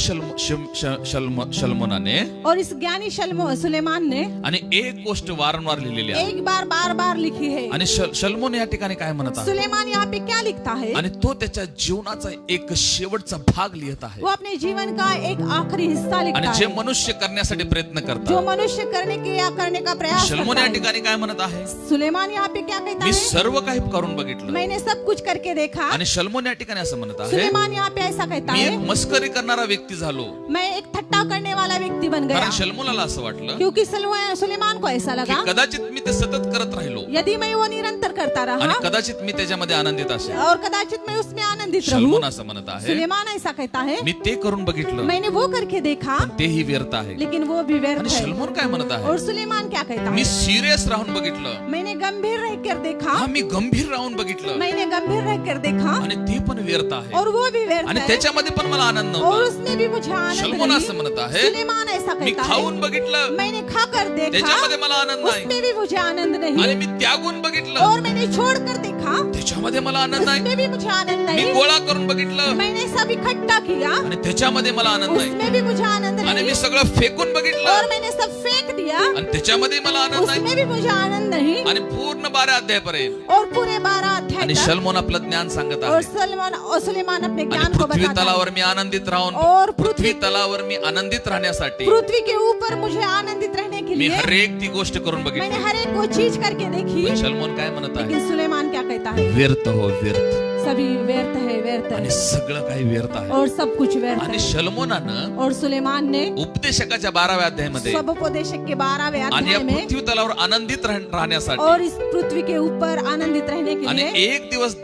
शलमोनाने और इस ज्ञानी सुलेमान ने आणि एक गोष्ट वारंवार लिहिलेली आहे एक बार बार बार लिखी है। आणि शलमोन या ठिकाणी काय म्हणत आहे सुलेमान यहाँ पे क्या लिखता है? आणि तो त्याच्या जीवनाचा एक शेवटचा भाग लिहित आहे वो अपने जीवन का एक आखिरी हिस्सा आणि लिखता जे है मनुष्य करण्यासाठी प्रयत्न जो करतात। मनुष्य करने का प्रयास शलमोन करता या है। ठिकाणी काय म्हणत आहे सुलेमान यहाँ पे क्या कहता मी है? सर्व काही करून बघितलं मैंने सब कुछ करके देखा। आणि शलमोन या ठिकाणी असं म्हणत आहे सुलेमान यहाँ पे ऐसा कहता मी है, एक मस्करी करणारा व्यक्ती झालो मैं एक ठट्टा करने वाला व्यक्ति बन गया, कारण शलमोनाला असं वाटलं क्योंकि सुलेमान को ऐसा की लगा कदाचित मी ते सतत करत राहिलो यदि मैं वो निरंतर करता रहा आणि कदाचित मी त्याच्यामध्ये आनंदित असेल। और कदाचित मैं उसमें आनंदित रहूं। शलमोन असं म्हणत आहे सुलेमान ऐसा कहता है, मी ते करून बघितलं मैंने वो करके देखा पण तेही व्यर्थ आहे। लेकिन वो भी व्यर्थ आणि है। शलमोन काय म्हणत आहे और सुलेमान क्या कहता मी है? सिरियस राहून बघितलं, मैंने गंभीर रहकर देखा, हा मी गंभीर राहून बघितलं मैंने गंभीर रहकर देखा आणि ते पण व्यर्थ आहे और वो भी व्यर्थ आणि है त्याच्यामध्ये पण मला आनंद और नव्हता। उसमें भी मुझे आनंद शलमोन नहीं। असं म्हणत आहे सुलेमान ऐसा मी कहता खाऊन है, बघितलं मैंने खाकर देखा त्याच्यामध्ये मला आनंद नाही उसमें भी मुझे आनंद आणि नहीं मी त्यागून बघितलं और मैंने छोड़कर देखा त्याच्यामध्ये मला आनंद नाही। उसमें भी मुझे आनंद मी नहीं गोळा करून बघितलं मैंने सब इकट्ठा किया आणि त्याच्यामध्ये मला आनंद नाही उसमें भी मुझे आनंद आणि नहीं मी सगळं फेकून और बघितलं मैंने सब फेंक दिया आणि त्याच्यामध्ये मला आनंद नाही उसमें भी मुझे आनंद नहीं आणि पूर्ण 12 अध्यायापर्यंत और पूरे 12 अध्याय आणि तक शलमोन आपलं ज्ञान सांगत और आहे सुलेमान अपने आणि ज्ञान को पृथ्वी बताता है तलावर मी आनंदित राहून और पृथ्वी तलावर मी आनंदित राहण्यासाठी पृथ्वी के ऊपर मुझे आनंदित रहने के मी लिए हरेक ती गोष्ट करून मैंने बघितली। हर एक वो चीज करके देखी पण शलमोन काय म्हणत आहे लेकिन सुलेमान क्या कहता है? व्यर्थ हो व्यर्थ सभी व्यर्थ आणि है सगळं काही व्यर्थ आहे। और सब कुछ व्यर्थ आणि है। शलमोनानं और सुलेमान ने उपदेशकाच्या 12व्या अध्यायामध्ये स्वोपदेशक के 12वें आणि या अध्याय में पृथ्वी तलावर आनंदित राहण्यासाठी और इस पृथ्वी के ऊपर आनंदित रहने के आणि लिए एक दिवस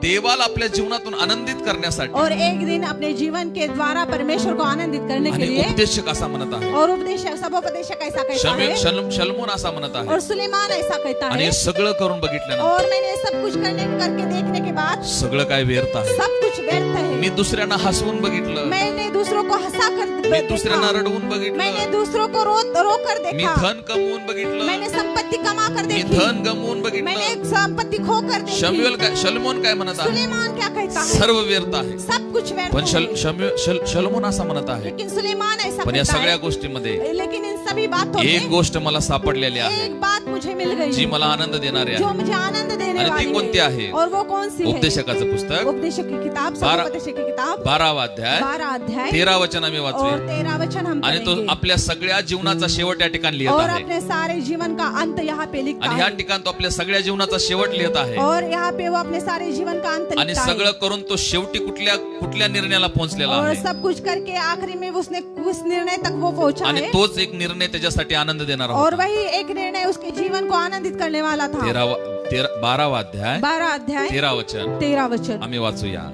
देवाला आपल्या जीवनातून आनंदित करण्यासाठी और एक दिन अपने जीवन के द्वारा परमेश्वर को आनंदित करने के आणि लिए उपदेशक असा म्हणत आहे और सबोपदेशक ऐसा कहता है शलमोन असा म्हणत आहे और सुलेमान ऐसा कहता आणि है हे सगळं करून बघितल्यानंतर और मैंने सब कुछ करके देखने के बाद सगळं काय व्यर्थ आहे। सब कुछ व्यर्थ है। मी दुसऱ्यांना हसवून बघितलं, मैंने दूसरों को हंसा कर मी दुसऱ्यांना देखा, रडवून मैंने बघितलं, दूसरों को रो कर मी देखा, धन कमवून बघितलं, मैंने संपत्ति कमा कर मी देखी, धन गमवून मैंने बघितलं। संपत्ति खो कर देखी। शलमोन काय म्हणत आहे सुलेमान क्या कहता है? सर्व व्यर्थ आहे। सब कुछ व्यर्थ पण है। शलमोन असा म्हणत आहे लेकिन सुलेमान ऐसा पण या कहता सगळ्या है, गोष्टीमध्ये लेकिन इन सभी बातों एक में गोष्ट मला सापडलेली आहे एक बात मुझे मिल जी गई मला आनंद देणारी जो आहे मुझे आनंद देने आणि ती वाली कोणती आहे? है। और वो कौन सी है? उपदेशकाचं पुस्तक उपदेशक की किताब, उपदेशक की किताब 12वा अध्याय 12 अध्याय 13 वचन आम्ही और वाचूया 13 वचन हम आणि तो पढ़ेंगे आपल्या सगळ्या जीवनाचा शेवट या ठिकाणी लिहित और आहे अपने सारे जीवन का अंत यहाँ पे लिखता आणि ह्या है ठिकाणी तो आपल्या सगळ्या जीवनाचा शेवट लिहित आहे और यहाँ पे वो अपने सारे जीवन का अंत आणि लिखता सगळं है करून तो शेवटी कुठल्या निर्णयाला पोहोचलेला और आहे सब कुछ करके आखिरी में उसने उस निर्णय तक वो पहुंचा आणि है तोच एक निर्णय त्याच्यासाठी आनंद देणारा और होता। वही एक निर्णय उसके जीवन को आनंदित करने वाला था। 12वा अध्याय 12 अध्याय 13 वचन 13 वचन आम्ही वाचूया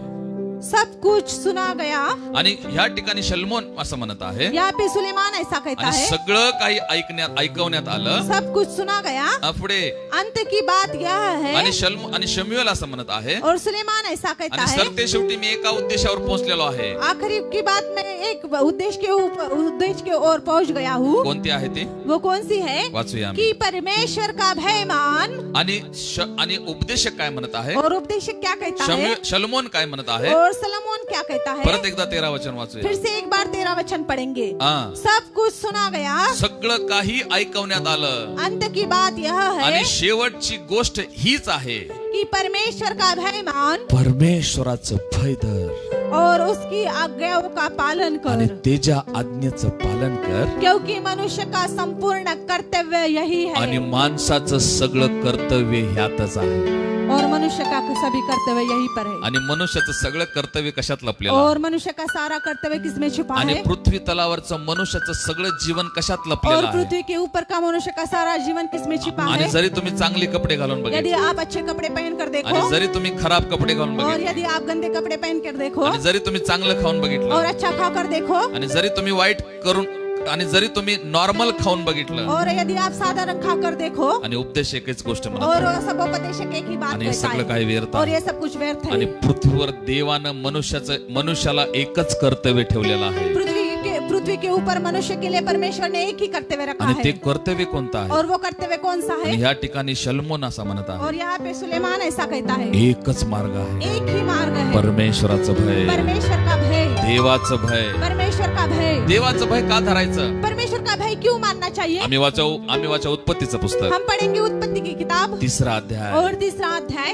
सब कुछ सुना गया। आणि ह्या ठिकाणी शलमोन असं म्हणत आहे यहाँ पे सुलेमान ऐसा कहता आणि है सगळं काही ऐकवण्यात आलं सब कुछ सुना गया। पुढे अंत की बात यह है आणि शमूएल असं म्हणत आहे और सुलेमान ऐसा कहता आणि है सरते शेवटी मी एका उद्देशावर पोहोचलेलो आहे। आखिरी की बात में एक उद्देश्य के ओर पहुंच गया हूँ। कोणती आहे ती वो कौन सी है? वाचूया आम्ही। कि परमेश्वर का भय मान। आणि उपदेशक काय म्हणत आहे और उपदेशक क्या कहता है? शलमोन काय म्हणत आहे और सलोमोन क्या कहता है? परत एकदा 13 वचन फिर वाचूया। से एक बार 13 वचन पढ़ेंगे। हा सब कुछ सुना गया। सगळं काही ऐकवण्यात आलं अंत की बात यह है आणि शेवटची गोष्ट हीच आहे कि परमेश्वर का भय मान परमेश्वराचं भय धर और उसकी आज्ञाओं का पालन आणि कर, त्याच्या आज्ञेचं पालन कर क्योंकि मनुष्य का संपूर्ण कर्तव्य यही आणि है माणसाचं सगळं कर्तव्य ह्यातच आहे और मनुष्य का सभी कर्तव्य यही पर है आणि मनुष्याचं सगळं कर्तव्य कशात लपलेलं और आहे? मनुष्य का सारा कर्तव्य किसमें छुपा आणि है? पृथ्वी तलावरचं मनुष्याचं सगळं जीवन कशात और लपलेलं आहे? पृथ्वी के ऊपर का मनुष्य का सारा जीवन किसमें छिपा आणि है? जरी तुम्ही चांगले कपडे घालून यदि बघितले आप अच्छे कपड़े पहन कर आणि देखो जरी तुम्ही खराब कपडे घालून और बघितले यदि आप गंदे कपड़े पहन कर देखो आणि जरी तुम्ही चांगलं खाऊन और बघितलं अच्छा खाकर देखो आणि जरी तुम्ही वाईट करून आणि जरी तुम्ही नॉर्मल खाऊन बघितलं और यदि आप साधारण खाकर देखो आणि उपदेश एकच गोष्ट म्हणत और आहे. सब उपदेशक एक ही बात आणि हे कहता सगळं है काही व्यर्थ और आहे. ये सब कुछ व्यर्थ है। आणि पृथ्वीवर देवानं मनुष्याला एकच कर्तव्य ठेवलेलं आहे पृथ्वी के ऊपर मनुष्य के लिए परमेश्वर ने एक ही कर्तव्य रखा आणि ते है, कर्तव्य कोणतं आहे? और वो कर्तव्य कौन सा है? ह्या ठिकाणी शलमोन असा म्हणत आहे, और यहाँ पे सुलेमान ऐसा कहता है, एकच मार्ग आहे, एक ही मार्ग है, परमेश्वराचं भय, परमेश्वर का भय, देवाचं भय. परमेश्वर का भय. देवाचं भय का धरायचं? परमेश्वर का भय क्यों मानना चाहिए? आम्ही वाचाऊ उत्पत्तीचं पुस्तक, हम पढ़ेंगे उत्पत्ति की किताब 3रा अध्याय. और 3रा अध्याय,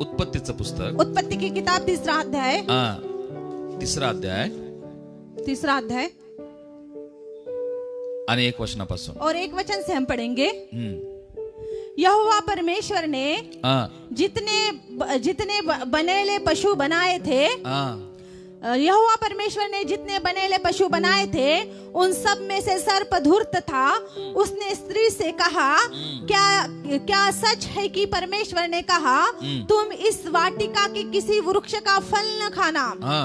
उत्पत्तीचं पुस्तक, उत्पत्ति की किताब 3रा अध्याय, 3रा अध्याय 3रा अध्याय आणि 1 वचनापासून. और 1 वचन से हम पढ़ेंगे. हम्म. यहोवा परमेश्वर ने हा, जितने बनेले पशु बनाए थे, हा. यहोवा परमेश्वर ने जितने बनेले पशु बनाए थे उन सब में से सर्प धूर्त था. उसने स्त्री से कहा, क्या सच है कि परमेश्वर ने कहा तुम इस वाटिका के किसी वृक्ष का फल न खाना? हा.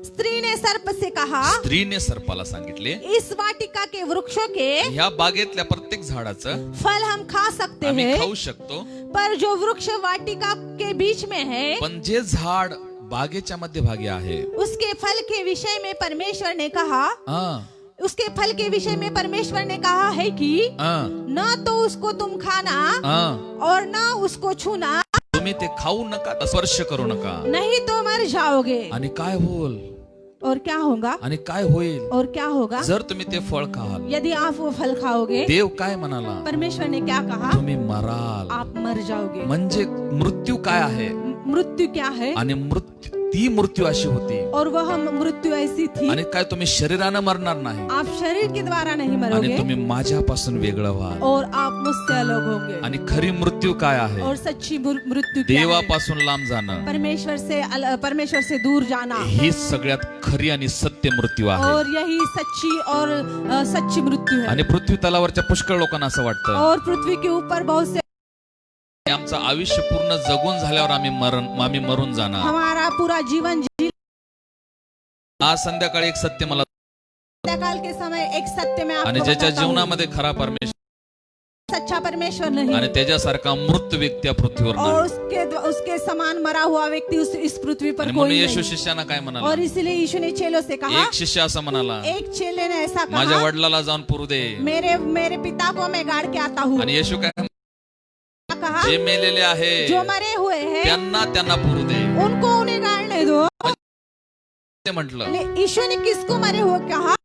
स्त्री ने सर्प से कहा, स्त्रीने सर्पाला सांगितले, इस वाटिका के वृक्षों के ह्या बागेतल्या प्रत्येक झाडाचं फल हम खा सकते आम्ही हैं, खाऊ शकतो, पर जो वृक्ष वाटिका के बीच में है पण जे झाड बागेच्या मध्यभागी आहे, उसके फल के विषय में परमेश्वर ने कहा, हा, उसके फल के विषय में परमेश्वर ने कहा है कि हा, न तो उसको तुम खाना हा. और न उसको छूना, तुम्ही ते खाऊ नका, स्पर्श करू नका. नहीं तो मर जाओगे. आणि काय होईल? और क्या होगा? आणि काय होईल और क्या होगा जर तुम्ही ते फळ खाल? यदि आप वो फल खाओगे? देव काय म्हणाला? परमेश्वर ने क्या कहा? तुम्ही मराल. आप मर जाओगे. म्हणजे मृत्यू काय आहे? मृत्यू क्या है? आणि ती मृत्यू अशी होती, और वह मृत्यू ऐसी थी, आणि काय तुम्ही शरीरानं मरणार नाही, आप शरीर के द्वारा नहीं आणि मरोगे, तुम्ही माझ्यापासून वेगळं व्हाल. और आप मुझसे अलग होंगे. आणि खरी मृत्यू काय आहे? और सच्ची मृत्यू क्या है? देवापासून लांब जाणं, परमेश्वर से दूर जाना, ही सगळ्यात खरी आणि सत्य मृत्यू आहे. और यही सच्ची मृत्यू है. आणि पृथ्वी तलावरच्या पुष्कळ लोकांना असं वाटतं, और पृथ्वी के ऊपर बहुत से आमचं आयुष्य पूर्ण जगून झाल्यावर आम्ही मरून जाणार. हमारा पूरा जीवन आज संध्याकाळी एक सत्य मला, काल के समय एक सत्य में आणि आपको ज्याच्या बताता हूं, जीवनामध्ये खरा परमेश्वर सच्चा परमेश्वर नहीं, आणि त्याच्यासारखा मृत व्यक्ती या पृथ्वीवर और नाही. उसके समान मरा हुआ व्यक्ति इस पृथ्वी पर आणि कोई म्हणून येशू नहीं. शिष्याना काय म्हणाला? और इसीलिए यीशु ने चेलों से कहा, एक शिष्य असं म्हणाला, एक चेले ने ऐसा माझ्या कहा, वडिलाला जाऊन पुरू दे. मेरे पिता को मैं गाड़ के आता हूँ. आणि येशू काय कहा, जे मेलेले आहे जो मरे हुए हैं त्यांना पुरू दे. उनको उन्हें गाड़ने दो. ते म्हटलं, यीशु ने किसको मरे हुए कहा?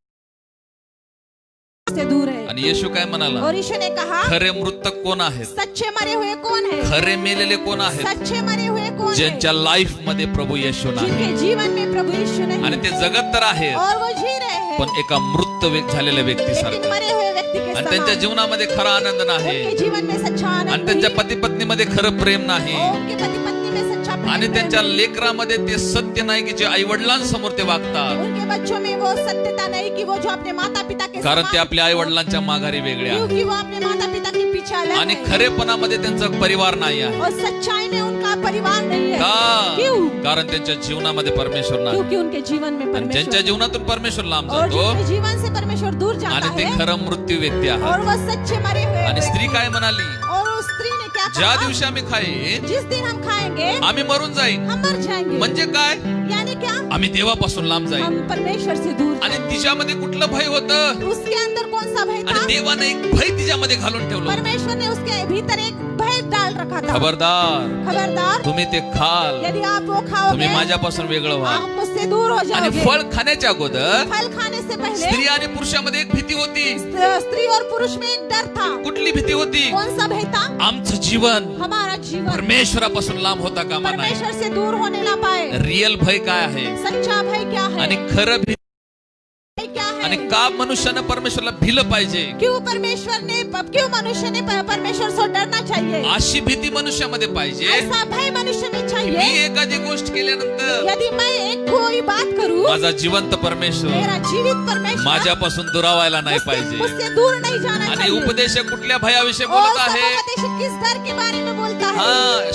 से दूर है. आणि येशू काय म्हणाला? और यीशु ने कहा, खरे मृतक कोण आहेत? सच्चे मरे हुए कौन है? खरे मेलेले कोण आहेत? सच्चे मरे हुए कौन है? ज्यांच्या लाईफ मध्ये प्रभू येशू नाही, जिनके जीवन में प्रभु यीशु नहीं, आणि ते जगत तर आहेत, और वो जी रहे हैं, पण एका मृत झालेल्या लेकिन व्यक्तीसारखं. मरे हुए व्यक्ति के आणि त्यांच्या समान. जीवनामध्ये खरा आनंद नाही, उनके जीवन में सच्चा आणि आनंद त्यांच्या नहीं, पती पत्नीमध्ये खरं प्रेम नाही, और उनके पति पत्नी में सच्चा प्रेम आणि नहीं, त्यांच्या लेकरामध्ये ते सत्य नाही की जे आई वडिलांसमोर ते वागतात, उनके बच्चों में वो सत्यता नहीं कि वो जो अपने माता पिता के कारण ते समान, आपल्या आई वडिलांच्या माघारी वेगळे आहेत. क्योंकि वो अपने माता पिता के पीछे अलग आणि है, खरेपणामध्ये त्यांचा परिवार नाही आहे. और सच्चाई में उनका परिवार नहीं है. का? क्यों? कारण त्यांच्या जीवनामध्ये परमेश्वर नाही, क्योंकि उनके जीवन में आणि परमेश्वर, ज्यांच्या जीवनातून परमेश्वर लांब और जातो, जिनके जीवन से परमेश्वर दूर जाता आणि ते है, खरं मृत्यू व्यक्ती और आहेत. वो सच्चे मरे हुए आणि स्त्री व्यक्ति. काय म्हणाली? और उस स्त्री ने क्या ज्या कहा? दिवशी आम्ही खाईन जिस दिन हम खाएंगे आम्ही मरून जाईन. हम मर जाएंगे. म्हणजे काय? यानी क्या? आम्ही देवापासून लांब जाईन. हम परमेश्वर से दूर. आणि तिच्यामध्ये कुठलं भय होतं? उसके अंदर कौन सा भय आणि था? देवाने एक भय तिच्यामध्ये घालून ठेवलं. परमेश्वर ने उसके भीतर एक भय डाल रखा था. खबरदार, तुम्ही ते खाल, यदि आप वो तुम्ही खाओगे माझ्यापासून वेगळं व्हा. आप मुझसे दूर हो आणि जाओगे. फळ खाण्याच्या अगोदर फल खाने से पहले स्त्री आणि पुरुषामध्ये एक भीती होती. स्त्री और पुरुष में एक डर था. कुठली भीती होती? कौन सा भय था? आमचं जीवन हमारा जीवन परमेश्वरापासून लांब होता कामा नाही. परमेश्वर से दूर होने ना पाए. रिअल भय काय आहे सच्चा भय क्या है? आणि खरं भीती, भय क्या है? आणि का मनुष्यानं परमेश्वरला भिलं पाहिजे? क्यों मनुष्य ने परमेश्वर से डरना चाहिए? अशी भीती मनुष्यामध्ये पाहिजे ऐसा भय मनुष्य में मी चाहिए. एखादी गोष्ट केल्यानंतर यदि मैं एक कोई बात करूं, माझा जिवंत परमेश्वर मेरा जीवित परमेश्वर माझ्यापासून दुरावायला नाही पाहिजे. मुझसे दूर नहीं जाना आणि चाहिए. उपदेशक कुठल्या भयाविषयी और बोलत आहे? समुपदेशक किस डर के बारे में बोलता है? हा,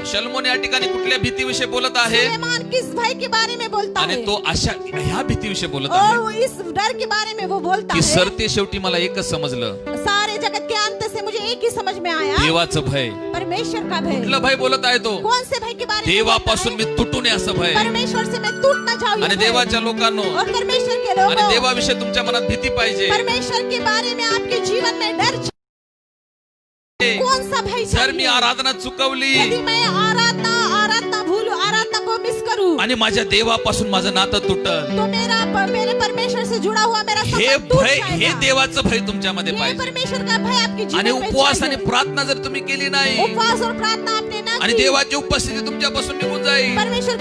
शलमोन या ठिकाणी कुठल्या भीतीविषयी बोलत आहे? सुलेमान किस भय के बारे में बोलता आणि है? तो अशा ह्या भीतीविषयी बोलत और आहे वो इस डर के बारे में वो बोलता की है. सरते शेवटी मला एकच समजलं, सारे जगत के अंत से मुझे एक ही समझ में आया, देवाचं भय. परमेश्वर का भय. कुठलं भय बोलत आहे तो? कौन से भय के बारे में? देवापासून मी तुटू नये असं भय. परमेश्वर से मैं टूट ना जाऊं. आणि देवाच्या लोकांनो, और परमेश्वर के आणि लोगों, देवाविषयी तुमच्या मनात भीती पाहिजे. परमेश्वर के बारे में आपके जीवन में डर चाहिए. कौन सा भय जर मी चाहिए? आराधना चुकवली यदि मैं आराधना भूलूं, आराधना को मिस करूं, आणि माझ्या देवापासून माझं नातं तुटल, तो मेरे परमेश्वर से जुड़ा हुआ मेरा हे संबंध टूट भय, हे जाएगा. देवाचं भय तुमच्यामध्ये ये पाहिजे. परमेश्वर का भय आपके आणि जीवन में उपवास आणि चाहिए. प्रार्थना जर तुम्ही केली नाही उपवास और प्रार्थना आपने ना आणि की, देवाची उपस्थिती तुमच्यापासून निघून जाईल, परमेश्वर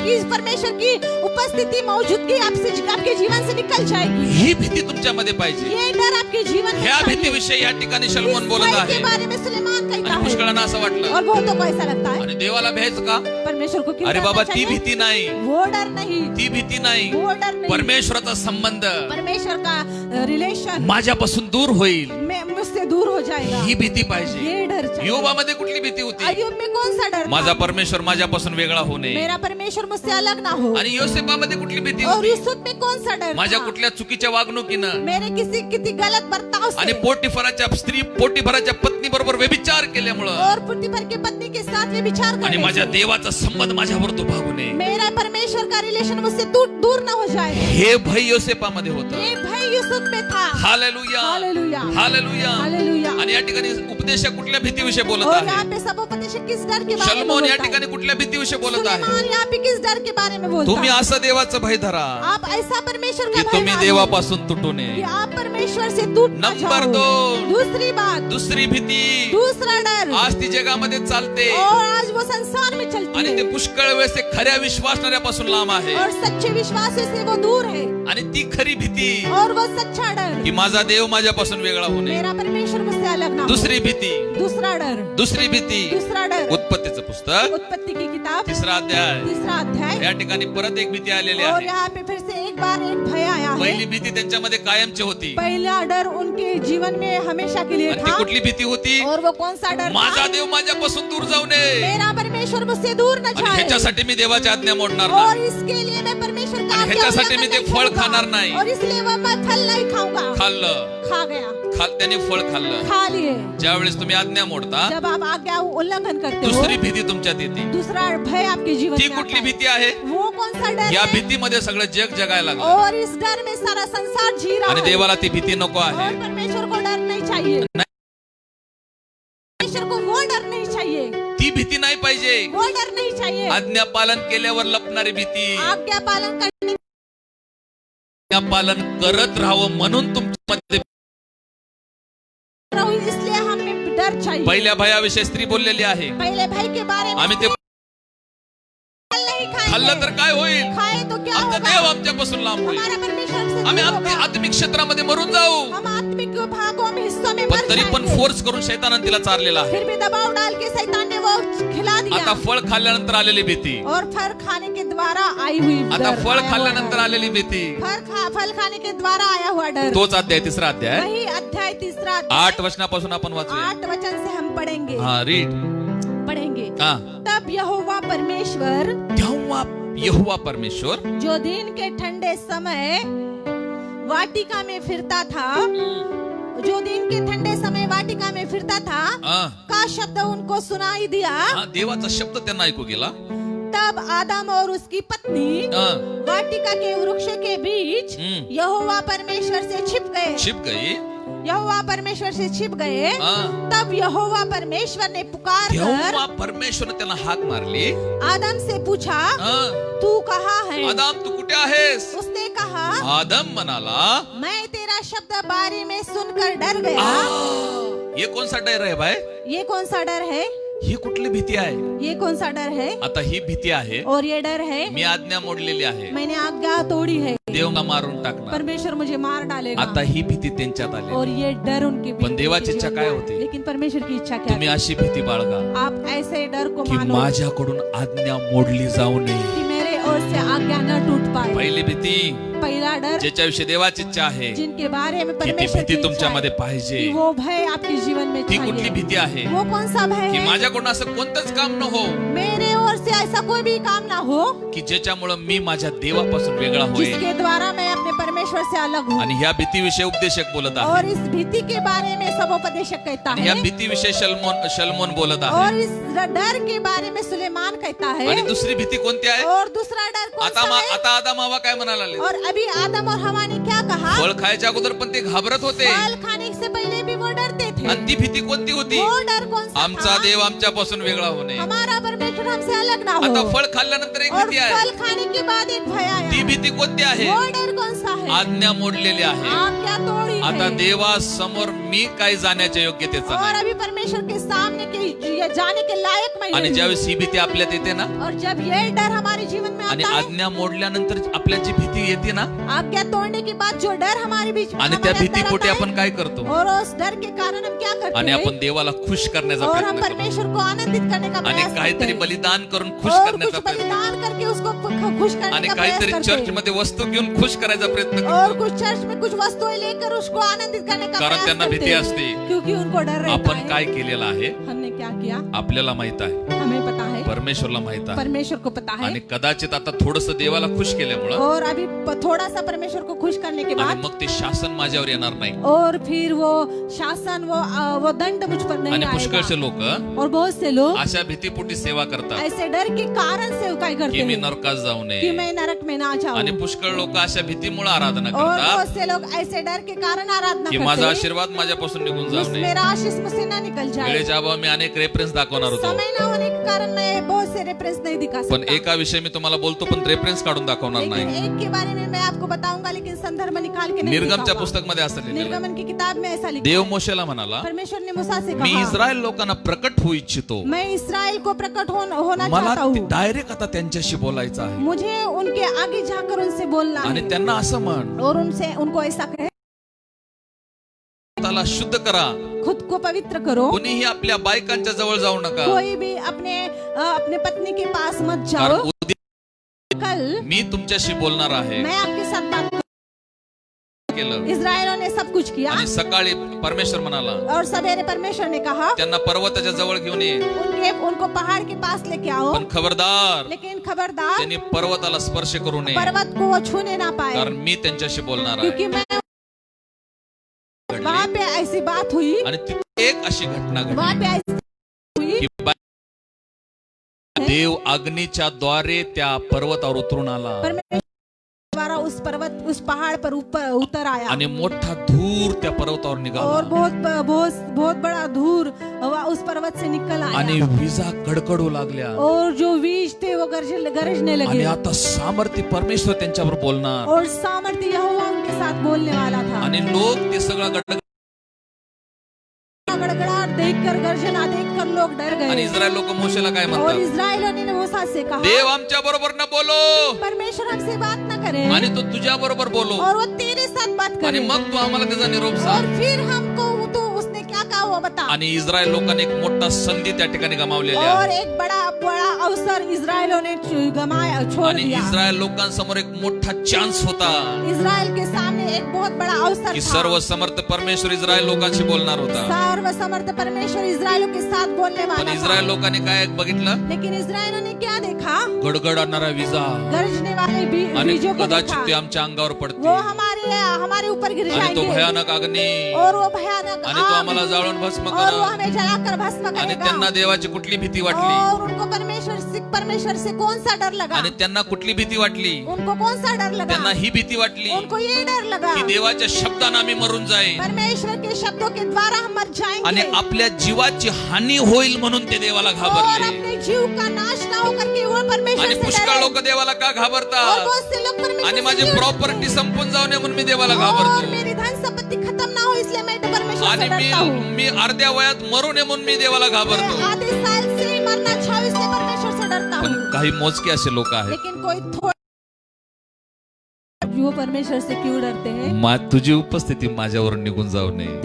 की उपस्थिति मौजूदगी आपके जीवन से निकल जाएगी. ही भीती तुमच्यामध्ये पाहिजे. ये डर आपके जीवन में ह्या चाहिए. भीतीविषयी या ठिकाणी शलोमोन इस बोलत भय आहे. के बारे में सुलेमान कहता आणि है. पुष्कळांना असं वाटलं, और बहुतों को ऐसा लगता है, आणि देवाला भ्यायचं का? परमेश्वर को क्यों अरे डरना बाबा, ती चाहिए? भीती नाही, वो डर नहीं, ती भीती नाही. वो डर नहीं. परमेश्वराचा संबंध परमेश्वर का रिलेशन माझ्यापासून दूर होईल, मुझसे दूर हो जाएगा. ही भीती पाहिजे. ये डर चाहिए. योबामध्ये कुठली भीती होती? अय्यूब में कौन सा डर था? माझा परमेश्वर माझ्यापासून वेगळा होणे. मेरा परमेश्वर मुझसे अलग ना हो. आणि योसेफामध्ये कुठली भीती और होती? यूसुफ में कौन सा डर माझ्या था? कुठल्या चुकीच्या वागणुकीनं मेरे किसी गलत बर्ताव आणि से, पोटीफराच्या पत्नी बरोबर व्यभिचार केल्यामुळं और पुतिफर की पत्नी के साथ ये विचार आणि करने माझ्या से, देवाचा संबंध माझ्यावर तो भागू नये, मेरा परमेश्वर का रिलेशन मुझसे दूर ना हो जाए. हे भय योसेफामध्ये होतं. ये भय यूसुफ में था. Hallelujah, hallelujah, hallelujah. हालेलुया. आणि या ठिकाणी उपदेशक कुठल्या भीतीविषयी बोलत और आहे? यहाँ पे सभोपदेशक किस डर के बारे में शलोमोन या बोलता ठिकाणी है? कुठल्या भीतीविषयी बोलत आहे? सुलेमान यहाँ पे किस डर के बारे में बोलता तुम्ही है? असं देवाचं भय धरा आप ऐसा परमेश्वर की का भय तुम्ही मानो देवापासून तुटू कि नये. आप परमेश्वर से टूट ना नंबर जाओ. 2, दूसरी बात, दुसरी भीती, दूसरा डर, आज ती जगामध्ये चालते और आज वो संसार में चलती आणि है, ते पुष्कळ वेळेस ते खऱ्या विश्वासणाऱ्यापासून लांब आहे. और सच्चे विश्वास से वो दूर है. आणि ती खरी भीती और वो सच्चा डर, की माझा देव माझ्यापासून वेगळा होणे. मेरा परमेश्वर मुझसे अलग ना हो. दुसरी भीती, दूसरा डर, दुसरी भीती, दूसरा डर, उत्पत्तीचं पुस्तक उत्पत्ति की किताब 3रा अध्याय. तीसरा अध्याय. या ठिकाणी परत एक भीती आलेली और आहे. यहाँ पे फिर से एक बार एक भय आया पहिली है. भीती त्यांच्यामध्ये कायमची होती. पहला डर उनके जीवन में हमेशा के लिए आणि ती था. कुठली भीती होती? और वो कौन सा डर माझा था? देव माझ्यापासून दूर जाऊ नये, मेरा परमेश्वर मुझसे दूर न आणि जाए. ह्याच्यासाठी मी देवाची आज्ञा मोडणार और नाही. इसके लिए मैं परमेश्वर का आणि आज्ञा ह्याच्यासाठी मी ते उल्लंघन फळ नहीं खाणार करूंगा. नाही. और इसलिए वो मैं फल नहीं खाऊंगा. खाल्लं, खा गया, त्याने फळ खाल्लं. खा लिए. ज्यावेळेस तुम्ही आज्ञा मोडता, जब आप आज्ञा उल्लंघन करते हो, दुसरी भीती तुमच्यात येते. दूसरा भय आपके जीवन ती में कुठली आता है. भीती आहे? वो कौन सा डर या है? भीतीमध्ये सगळं जग जगायला लागलं और इस डर में सारा संसार जी रहा आणि है. देवाला ती भीती नको आहे. और परमेश्वर को डर नहीं चाहिए. परमेश्वर को वो डर नहीं चाहिए. ती भीती नाही पाहिजे. वो डर नहीं चाहिए. आज्ञा पालन केल्यावर लपणारी भीती, आज्ञा पालन करने आज्ञा पालन करत राहावं म्हणून तुमच्यामध्ये. इसलिए हमें डर चाहिए. पहिल्या भयाविषयी स्त्री बोललेली आहे. पहले भय के बारे में आम्ही ते फल नहीं खाएंगे. खाल्लं तर काय होईल? खाए तो क्या आमचा होगा? देव आमच्यापासून लांब होईल. हमारा परमेश्वर से आम्ही दूर होगा. आत्मिक क्षेत्रामध्ये मरून जाऊ. हम आत्मिक भागों में हिस्सों में पण मर तरी पण जाएंगे. फोर्स करून शैतानाने तिला चारलेला आहे. फिर भी दबाव डाल के शैतान ने वो खिला दिया. आता फळ खाल्ल्यानंतर आलेली भीती, और फल खाने के द्वारा आई हुई आता डर, फळ आया हुआ खाल्ल्यानंतर डर. आलेली भीती. फल खाने के द्वारा आया हुआ डर. तोच अध्याय 3रा अध्याय वही अध्याय 3 अध्याय 8 वचनापासून आपण वाचूया. 8 वचन से हम पढ़ेंगे. हा, रीड. पढ़ेंगे. हा. तब यहोवा परमेश्वर तेव्हा यहोवा परमेश्वर जो दिन के ठंडे समय वाटिका में फिरता था, जो दिन के ठंडे समय वाटिका में फिरता था, हा, का शब्द उनको सुनाई दिया. हा, देवाचा शब्द त्यांना ऐकू गेला. तब आदम और उसकी पत्नी हा, वाटिका के वृक्ष के बीच यहोवा परमेश्वर से छिप गए. छिप गई. यहोवा परमेश्वर से छिप गए. हा. तब यहोवा परमेश्वर ने पुकार कर तेव्हा परमेश्वरने त्यांना हाक मारली. आदम से पूछा, हा, तू कहाँ है? आदम तू कुठे आहेस? उसने कहा, आदम म्हणाला, मैं तेरा शब्द बारी में सुनकर डर गया. हे कोण सा डर आहे भाई? ये कौन सा डर है? ही कुठली भीती आहे? ये कौन सा डर है? आता ही भीती आहे, और ये डर है, मी आज्ञा मोडलेली आहे, मैंने आज्ञा तोड़ी है, देवला मारून टाकणार. परमेश्वर मुझे मार डालेगा. आता ही भीती त्यांच्यात आली. और ये डर उनके पण देवाची इच्छा काय होती? लेकिन परमेश्वर की इच्छा क्या तुम्ही है? अशी भीती बाळगा आप ऐसे डर को की मानो माझ्याकडून आज्ञा मोडली जाऊ नये. कि मेरे ओर से आज्ञा न टूट पाए. पहिली भीती, पहला डर, ज्याच्याविषयी देवाची इच्छा आहे जिनके बारे में की ती परमेश्वर भीती की इच्छा तुमच्यामध्ये है, पाहिजे. कि वो भय आपके जीवन में ती कुठली चाहिए. भीती आहे? वो कौन सा भय की है? माझ्याकडून असं कोणतंच काम न हो मेरे ओर से ऐसा कोई भी काम ना हो की ज्याच्यामुळे मी माझ्या देवापासून वेगळा होईल. जिसके द्वारा मैं अपने परमेश्वर से अलग हूँ। आणि ह्या भीतीविषयी उपदेशक बोलत आहे और इस भीति के बारे में सबोपदेशक कहता आणि ह्या है, भीतीविषयी शलमोन बोलत और आहे इस डर के बारे में सुलेमान कहता आणि है। दुसरी भीती कोणती आहे? और दूसरा डर कौन सा है? आता आदम हवा काय म्हणायला लागले? और अभी आदम और हवा ने क्या कहा? फळ खायच्या अगोदर पण ते घाबरत होते फल खाने से पहले भी वो डरते थे। आणि ती भीती कोणती होती? वो डर कौन सा आमचा था? देव आमच्यापासून वेगळा होणे. हमारा परमेश्वर हमसे अलग ना आता हो। फळ खाल्ल्यानंतर एक और भीती आहे. फल खाने के बाद एक भय आया। ती भीती कोणती आहे? वो डर कौन सा है? आज्ञा मोडलेली आहे. आज्ञा तोड़ी आता है। देवासमोर मी काय जाण्याच्या योग्यतेचा और नाही. अभी परमेश्वर के सामने के ये जाने के लायक मैं आणि नहीं ज्यावेळेस ही भीती आपल्यात येते ना हूँ। और जब ये डर हमारे जीवन में आणि आता है, आज्ञा मोडल्यानंतर आपल्यात जी भीती येते ना आज्ञा तोड़ने के बाद जो डर हमारे बीच में आणि त्या हमारे अंदर भीतीपोटी आता है, आपण काय करतो और उस डर के कारण हम क्या करते आणि हैं? आपण देवाला खुश करण्याचा और हम प्रयत्न करतो परमेश्वर को आनंदित करने का आणि प्रयास करते काहीतरी हैं। बलिदान करून खुश और करण्याचा कुछ प्रयत्न बलिदान करके उसको खुश करने आणि का प्रयास काहीतरी करते चर्च हैं। मध्ये वस्तू घेऊन खुश करायचा प्रयत्न और करतो कुछ चर्च में कुछ वस्तुएं लेकर उसको आनंदित करने का कारण प्रयास त्यांना करते भीती हैं। असते. क्योंकि उनको डर रहता आपण है। काय केलेलं आहे हमने क्या किया आपल्याला माहित आहे, हमें पता है, परमेश्वरला माहित आहे. परमेश्वर को पता है। आणि कदाचित आता थोडस देवाला खुश केल्यामुळं और अभी थोड़ा सा परमेश्वर को खुश करने के आणि बाद मग ते शासन माझ्यावर येणार नाही. और फिर वो शासन वो दंड मुझ पर नहीं आणि आएगा। पुष्कळचे लोक और बहुत से लोग अशा भीतीपोटी सेवा करतात ऐसे डर के कारण से काय करते की मी हैं नरकात जाऊ कि नये मैं नरक में ना जाऊं। आणि पुष्कळ लोक अशा भीतीमुळे आराधना और करतात बहुत से लोग ऐसे डर के कारण आराधना की करते माझा हैं आशीर्वाद माझ्यापासून निघून जाऊ नये. मेरा आशीष मुझसे ना निकल जाए। वेळेच्या अभावी मी अनेक रेफरन्स दाखवणार होतो समय ना होने के कारण मैं बहुत से रेफरेंस नहीं दिखा पण सकता। एका विषयी मी तुम्हाला बोलतो पण रेफरन्स काढून दाखवणार लेकिन नाही. एक के बारे में मैं आपको बताऊंगा, लेकिन संदर्भ निकाल के नहीं निर्गमच्या दिखाऊंगा। पुस्तक मध्ये असं लिहिलेलं आहे. निर्गमन की किताब में ऐसा लिखा देव है। मोशेला म्हणाला परमेश्वर ने मूसा से मी कहा, इस्रायल लोकांना प्रकट होऊ इच्छितो. मैं इस्राएल को प्रकट होना मला चाहता हूँ। डायरेक्ट आता त्यांच्याशी बोलायचं आहे मुझे उनके आगे जाकर उनसे बोलना आणि है त्यांना असं म्हण और उनको ऐसा कहे, त्याला शुद्ध करा. खुद को पवित्र करो। कोणीही आपल्या बायकांच्या जवळ जाऊ नका कोई भी अपने पत्नी के पास मत कारण जाओ। उद्या कल मी तुमच्याशी बोलणार आहे. मैं आपके साथ बात केलं इस्राएलियों ने सब कुछ किया आणि सकाळी परमेश्वर म्हणाला और सवेरे परमेश्वर ने कहा त्यांना पर्वताच्या जवळ घेऊन ये उनको पहाड़ के पास लेके आओ, पण खबरदार लेकिन खबरदार त्यांनी पर्वताला स्पर्श करू नये पर्वत को वो छूने ना पाए, कारण मी त्यांच्याशी बोलणार आहे. क्योंकि मैं वहां पे ऐसी बात हुई, आणि तिथे एक अशी घटना वहां घडली पे ऐसी हुई की देव अग्नीच्या द्वारे त्या पर्वतावर उतरून आला परमेश्वर द्वारा उस पहाड़ पर ऊपर उतर आया आणि मोठा धूर त्या पर्वतावर और निघाला बहुत बड़ा धूर उस पर्वत से निकल आणि आया विजा कडकडू लागल्या और जो बीज थे वो गरजने आणि लगे आता सामर्थ्य परमेश्वर त्यांच्यावर बोलणार और सामर्थ्य यहोवा उनके साथ बोलने वाला था। आणि लोक ते सगळं गड़गड़ाहट देखकर, गर्जना देखकर लोग डर आणि गए इस्रायल लोक मोशेला काय और म्हणतात इस्राएलियों ने मूसा से कहा, देव आमच्या बरोबर न बोलो परमेश्वर हमसे बात न करे आणि तो तुझ्या बरोबर बोलो और वो तेरे साथ बात आणि करे मग तू आम्हाला त्याचा निरोप और सांग. फिर हमको तो उसने क्या कहा वो बता। आणि इस्रायल लोकांनी एक मोठा संधी त्या ठिकाणी गमावलेली और आहे एक बड़ा अवसर इस्राएलियों ने गमाया, छोड़ आणि दिया। इस्रायल लोकांसमोर एक मोठा चान्स होता इस्राएल के सामने एक बहुत बड़ा अवसर की था। सर्व समर्थ परमेश्वर इस्रायल लोकांशी बोलणार होता. सर्व समर्थ परमेश्वर इस्राएलियों के साथ बोलने पण वाला इस्रायल था। लोकांनी काय बघितलं? लेकिन इस्राएलियों ने क्या देखा? गडगडणारा विजा गरजने वाले आणि बीजों को कदाचित ते देखा, आमच्या अंगावर वो पडते हमारे ऊपर गिर आणि तो जाएंगे भयानक अग्नी और वो भयानक आणि तो आग, आम्हाला जाळून भस्म और वो करा. हमें जलाकर भस्म आणि करेगा। त्यांना देवाची कुठली भीती वाटली और उनको परमेश्वर से कौन सा डर लगा? आणि त्यांना कुठली भीती वाटली? उनको कौन सा डर लगा? त्यांना ही भीती वाटली उनको ये डर लगा की देवाच्या शब्दाने आम्ही मरून जाईल परमेश्वर के शब्दों के द्वारा हम मर आणि जाएंगे आपल्या जीवाची हानी होईल म्हणून ते देवाला और घाबरले. अपने जीव का नाश ना होकर के वो परमेश्वर आणि से पुष्कळ डरे। लोक देवाला का और घाबरतात? बहुत से लोग परमेश्वर आणि से माझी क्यों डरते प्रॉपर्टी संपून जाऊ नये म्हणून मी हैं? देवाला और घाबरतो मेरी धन संपत्ति खत्म ना हो इसलिए मैं तो परमेश्वर आणि से डरता हूँ। मी अर्ध्या वयात मरू नये म्हणून मी देवाला मैं घाबरतो. आधे साल से ही मरना चाहूँ इसलिए परमेश्वर से डरता पण हूँ। काही मोजके असे लोक आहेत लेकिन कोई थोड़ा वो परमेश्वर से क्यों डरते हैं? तुझी उपस्थिती माझ्यावर निघून जाऊ नये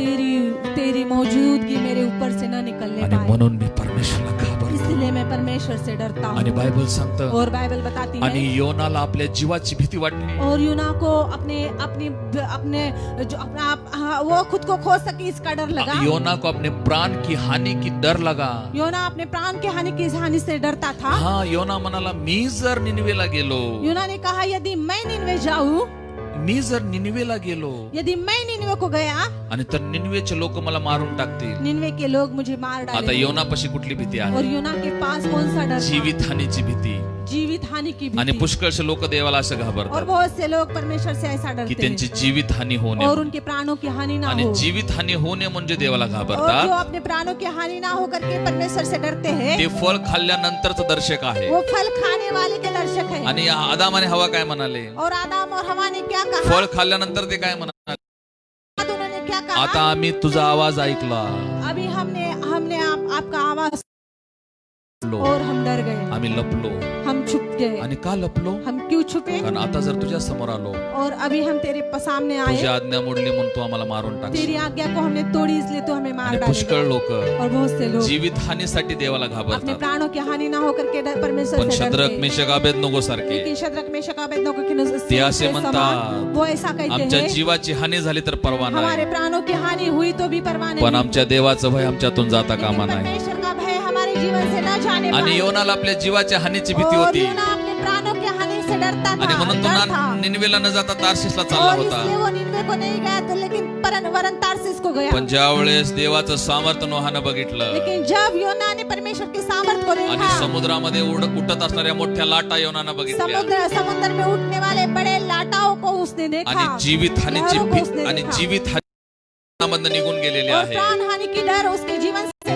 तेरी मौजूदगी मेरे ऊपर से न निकलने आणि पाए, म्हणून मी परमेश्वरला घाबरतो. इसलिए मैं परमेश्वर से डरता आणि हूँ। बायबल सांगतं और बाइबल बताती आणि है योनाला आपल्या जीवाची भीती वाटली और यूना को अपने जो अपना वो खुद को खो सके इसका डर लगा। योना को अपने प्राण की हानि की डर लगा. योना अपने प्राण के हानि से डरता था। हा योना म्हणाला मी जर निनवेला गेलो यूना ने कहा यदि मैं निनवे जाऊं मी जर निनवेला गेलो यदि मैं निनवे को गया, आणि तर निनवेचे लोक मला मारून टाकतील, निनवे के लोग मुझे मार आता डालेंगे। योनापाशी कुठली भीती और आहे? यूना के पास कौन सा डर था? जीवित हानीची भीती। जीवित हानि की आणि भीति। पुष्कळशे लोक देवाला असं और घाबरतात बहुत से लोग परमेश्वर से ऐसा की डरते त्यांची हैं जीवित हानी होऊ और नये, उनके प्राणों की हानि ना आणि हो। जीवित हानी होऊ नये म्हणजे देवाला और जो घाबरतात, अपने प्राणों की हानि ना हो करके परमेश्वर से डरते हैं, ते फळ खाल्ल्यानंतरच दर्शक आहे। वो फल खाने वाले के दर्शक है। आणि आदाम आणि हवा काय म्हणाले? और आदम और हवा ने क्या कहा? फळ खाल्ल्यानंतर ते काय म्हणाले? उन्होंने क्या कहा? आता आम्ही तुझा आवाज ऐकला अभी हमने हमने आपका आवाज लो, और हम डर गए, आम्ही लपलो। हम छुप गए। आणि का लपलो? हम क्यों छुपे? कारण आता जर तुझ्या समोर आलो, और अभी हम तेरे सामने तुझी आए, आज्ञा मोडली म्हणून तू आम्हाला मारून तेरी टाकशील। आज्ञा को हमने तोड़ी इसलिए तो हमें मार आणि डालेगा। पुष्कळ लोक और बहुत से लोग जीवित हानीसाठी देवाला अपने घाबरतात, प्राणों की हानि ना होकर के परमेश्वर पण से शद्रक डरते हैं। मेशक अबेदनगो सारखे लेकिन शद्रक मेशक अबेदनगो के ते असे समान म्हणतात, वो ऐसा कहते आमच्या हैं, जीवाची हानी झाली तर परवा हमारे नाही, प्राणों की हानि हुई तो भी परवाह नहीं, पण आमच्या देवाचं भय आमच्यातून जाता लेकिन कामा नाही। परमेश्वर का भय हमारे जीवन से न जाने आणि पाए। योनाला आपल्या जीवाच्या हानीची भीती और होती, यूना अपने प्राणों की हानि से डरता आणि था, म्हणून तो डर था। निनवेला न जाता तार्शिसला चालला और इसलिए होता। वो निनवे को नहीं गया था, लेकिन वरन तार्सिस को गया। पण ज्या वेळेस देवाचं सामर्थ्य नोहानं बघितलं लेकिन जब योना ने परमेश्वर के सामर्थ को आणि देखा, समुद्रामध्ये उठत असणाऱ्या मोठ्या लाटा योनानं बघितल्या समुद्र में उठने वाले बड़े लाटाओं को उसने देखा, आणि जीवित हानीची लहरों को उसने आणि देखा। जीवित हानीमधनं निघून गेलेले और आहे, प्राण हानि की डर उसके जीवन से,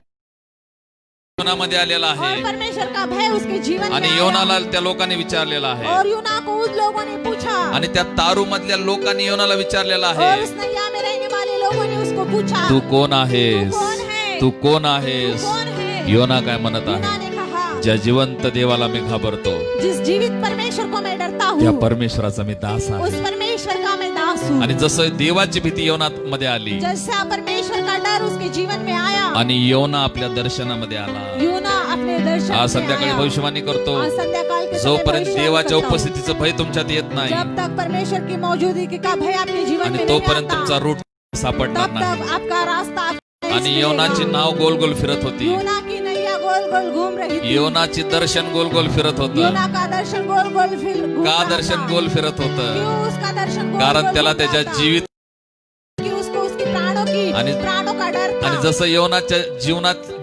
योनामध्ये आलेला और आहे। परमेश्वर का भय उसके जीवन में आणि आया। योनाला त्या लोकांनी विचारलेला आहे, और यूना को उस लोगों ने पूछा, आणि त्या तारू मधल्या लोकांनी योनाला विचारलेला और आहे, उस नैया में रहने वाले लोगों ने उसको पूछा, तू कोण आहेस? तू कौन है? तू कोण आहेस? कौन है? योना काय म्हणत यूना आहे? ने कहा, ज्या जिवंत देवाला मी घाबरतो, जिस जीवित परमेश्वर को मैं डरता त्या हूँ, परमेश्वराचा मी दास उस आहे। परमेश्वर का मैं दास हूँ। आणि जसं देवाची भीती योनात मध्ये आली जैसा परमेश्वर का डर उसके जीवन में आया, आणि योना आपल्या दर्शनामध्ये आला, यूना अपने दर्शन आज में संध्याकाळी आया। भविष्यवाणी करतो, आज संध्याकाल के समय जोपर्यंत भविष्यवाणी देवाच्या करता हूँ। उपस्थितीचं भय तुमच्यात येत नाही, जब तक परमेश्वर की मौजूदगी का भय आपके जीवन आणि में नहीं तोपर्यंत आता, तुमचा रूट सापडणार तब नाही। तक आपका रास्ता आपको आणि नहीं योनाचे मिलेगा। नाव गोल गोल फिरत होती, योना की नैया गोल गोल घूम रही थी। योनाचे दर्शन गोल गोल फिरत होतं। योना का दर्शन गोल गोल घूम का रहा दर्शन था। गोल फिरत होतं? क्यों उसका दर्शन गोल कारण गोल त्याला घूम रहा त्याच्या था? जीवित कि उसको उसकी प्राणों का डर था। आणि जसं योनाच्या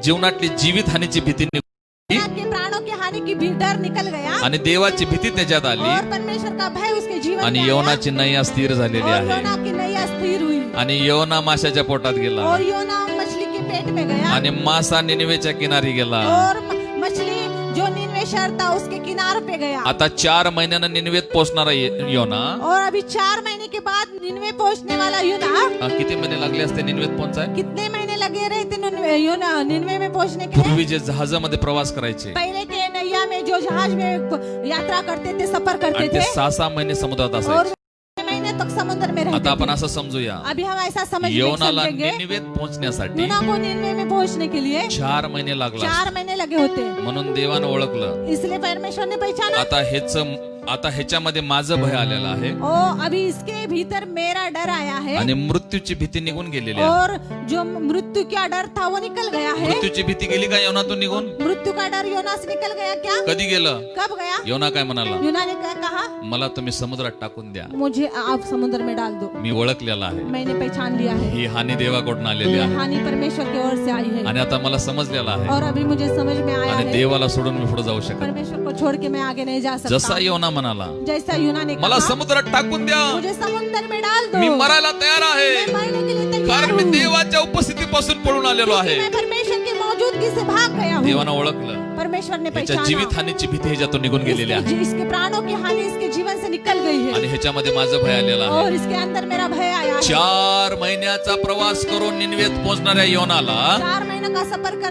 जीवनातली जीवित हानीची भीती निघून आपके प्राणों की हानि की भी डर निकल गया, आणि देवाची भीती त्याच्यात आली, और परमेश्वर का भय उसके जीवन आणि में आया, योनाची नैया स्थिर झालेली और आहे, योना की नैया स्थिर हुई, आणि योना माशाच्या पोटात गेला, और योना मछली के पेट में गया, आणि मासा निनवेच्या किनारी गेला। और मछली जो निनवे शहर था उसके किनारे पे गया। आता 4 महिन्यानं निनवेत पोहोचणारा योना, और अभी 4 महीने के बाद निनवे पहुंचने वाला यूना, किती महिने लागले असते निनवेत पोहोचाय? कितने महीने लगे रहे थे निनवे में पहुंचने के लिए? पूर्वी जे जहाजामध्ये प्रवास करायचे पहले के नैया में जो जहाज में यात्रा करते थे, सफर करते आणि ते थे, 6 महिने समुद्रात और असायचे। 6 महीने तक समुद्र में रहते आता आपण थे। असं समजूया, अभी हम ऐसा योनाला समझेंगे, निनिवेत पोहोचण्यासाठी यूना को निनवे में पहुंचने के लिए 4 महिने लागला, 4 महीने लगे होते, म्हणून देवानं ओळखलं इसलिए परमेश्वर ने पहचाना, आता ह्याच्यामध्ये माझं भय आलेलं आहे, ओ अभी इसके भीतर मेरा डर आया है, आणि मृत्यूची भीती निघून गेलेली आहे। और जो मृत्यू का डर था वो निकल गया है। मृत्यूची भीती गेली का योनातून निघून? मृत्यू का डर योना से निकल गया क्या? कधी गेलं? कब गया? योना काय म्हणाला? यूना ने क्या कहा? मला तुम्ही समुद्रात टाकून द्या, मुझे आप समुद्र में डाल दो, मी ओळखलेला आहे, मैंने पहचान लिया है, ही हानी देवाकडून आलेली ये आहे, हानि परमेश्वर की ओर से आई है, आणि आता मला समजलेला आहे, और अभी मुझे समझ में आया आणि है, देवाला सोडून मी पुढे जाऊ शकत नाही। परमेश्वर को छोड़ के मैं आगे नहीं जा जसा सकता। योना म्हणाला, जैसा यूना ने मला कहा, समुद्रात टाकून द्या, मुझे समुद्र में डाल दो, मी मरायला तयार आहे, मैं मरने के लिए तैयार कारण मी हूँ, देवाच्या उपस्थितीपासून पळून आलेलो क्योंकि आहे। मैं परमेश्वर की मौजूदगी से भाग गया हूँ। देवानं ओळखलं, परमेश्वर ने ह्याच्या पहचाना, जीवित हानीची भीती ह्याच्यातून निघून गेलेली आहे, इसके प्राणों की हानि इसके जीवन से निकल गई है, आणि ह्याच्यामध्ये माझं भय आलेलं आहे। और इसके अंदर मेरा भय आया है। 4 महिन्याचा प्रवास करून निनवेत पोहोचणाऱ्या योनाला 4 महीने का सफर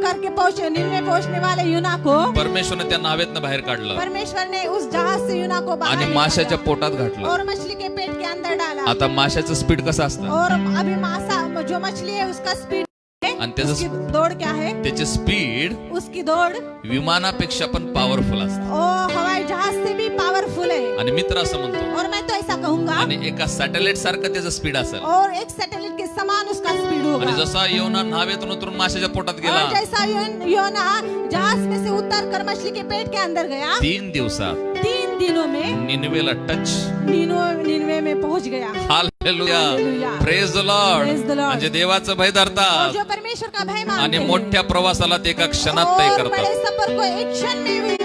करके पहुंचे निनवे पहुंचने वाले यूना को परमेश्वरने त्या नावेतनं बाहेर काढलं, परमेश्वर ने उस जहाज से यूना को बाहर आणि निकाला, माशाच्या पोटात घातलं। और मछली के पेट के अंदर डाला। आता माशाचं स्पीड कसं असतं, और अभी मासा जो मछली है उसका स्पीड है, आणि त्याचं उसकी दौड़ क्या है? त्याची स्पीड उसकी दौड़ विमानापेक्षा पण पॉवरफुल असते। ओ हवाई जहाज से भी पावरफुल पावरफुल है आणि मित्र असं म्हणतो और मैं तो ऐसा कहूंगा आणि एका सॅटेलाइट सारखं त्याचं स्पीड असेल और एक सैटेलाइट के समान उसका स्पीड होगा आणि जसा योना नावेतून उतरून माशाच्या पोटात और गेला जैसा योना जहाज में से उतर कर मछली के पेट के अंदर गया 3 दिवसात 3 दिनों में निनवेला टच निनवे में पहुंच गया hallelujah Hallelujah. Praise the Lord Praise the Lord. म्हणजे देवाचं भय और धरतात जो परमेश्वर का भय आणि मानते हैं मोठ्या प्रवासाला ते एका क्षणात तय और बड़े करतात सफर को एक क्षण में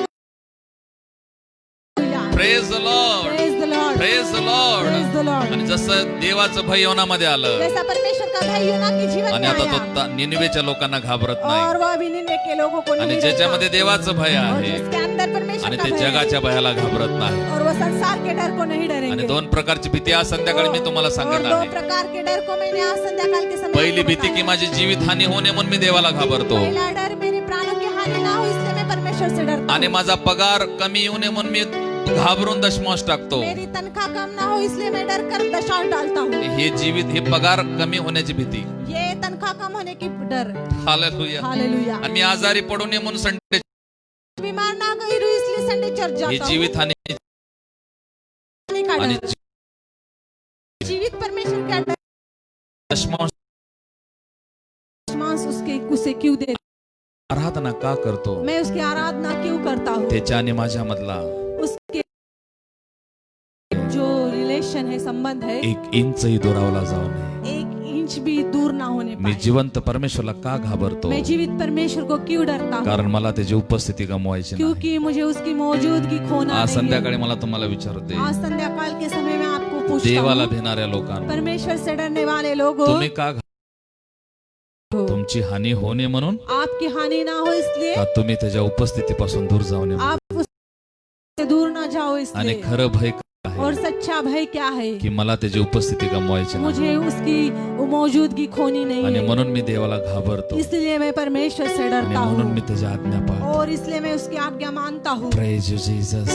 praise the Lord Praise the Lord. Praise the Lord Praise the Lord. आणि जसं देवाचं भय योनामध्ये आलं जैसा परमेश्वर का भय योना के जीवन आणि में आता आया तो निनवेच्या लोकांना घाबरत और नाही वह भी निनवे के लोगों को आणि नहीं ज्याच्यामध्ये डरता देवाचं भय और आहे जिसके अंदर परमेश्वर आणि का ते भय है जगाच्या भयाला घाबरत नाही और वो संसार के डर को नहीं आणि डरेंगे 2 प्रकारची भीती आज संध्याकाळी मी तुम्हाला और सांगत 2 आहे प्रकार के डर को मैंने आज संध्याकाल के समय पहिली आपको भीती बताया। की माझी जीवित हानी होणे म्हणून मी देवाला घाबरतो पहला डर मेरे प्राणों की हानि ना हो इसलिए मैं परमेश्वर से डरता आणि हूँ। माझा पगार कमी येऊ नये म्हणून मी घाबरून दशमांश टाकतो मेरी तनख्वाह कम ना हो इसलिए मैं डर कर दशांश डालता हूँ हे जीवित हे पगार कमी होण्याची भीती ये तनख्वाह कम होने की डर हालेलुया हालेलुया आणि मी आजारी पडू नये म्हणून संडे बीमार ना गई रू इसलिए संडे चर्च हे जाता जीवित हानी हूँ का आणि डर जीवित परमेश्वर का डर दशमांश मांस उसके उसे क्यों दे आराधना का करतो मैं उसकी आराधना क्यों करता हूँ त्याच्याने माझ्यामधला उसके जो रिलेशन है संबंध है 1 इंचही दुरावला जाऊ नये 1 इंच भी दूर ना होने मी पाए जिवंत परमेश्वरला का घाबरतो मैं जीवित परमेश्वर को क्यों डरता हूँ कारण मला त्याची उपस्थिती गमवायची नाही क्योंकि मुझे उसकी मौजूदगी खोना आज नहीं संध्याकाळी है। मला तुम्हाला विचारते आज संध्याकाल के समय में आपको पूछता देवाला हूँ भिणाऱ्या लोकांना परमेश्वर से डरने वाले लोगों तुम्ही का तुमची हानी होणे म्हणून आपकी हानि ना हो इसलिए का तुम्ही त्याच्या उपस्थितीपासून दूर जाऊ नये आप उससे दूर ना जाओ आणि इसलिए खरं भय काय और आहे सच्चा भय क्या है की मला त्याची उपस्थिती गमवायची नाही मुझे उसकी मौजूदगी खोनी नहीं आणि है म्हणून मी देवाला घाबरतो इसलिए मैं परमेश्वर से आणि डरता म्हणून मी हूँ त्याची आज्ञा पाळतो और इसलिए मैं उसकी आज्ञा मानता हूँ प्रेज यू जीसस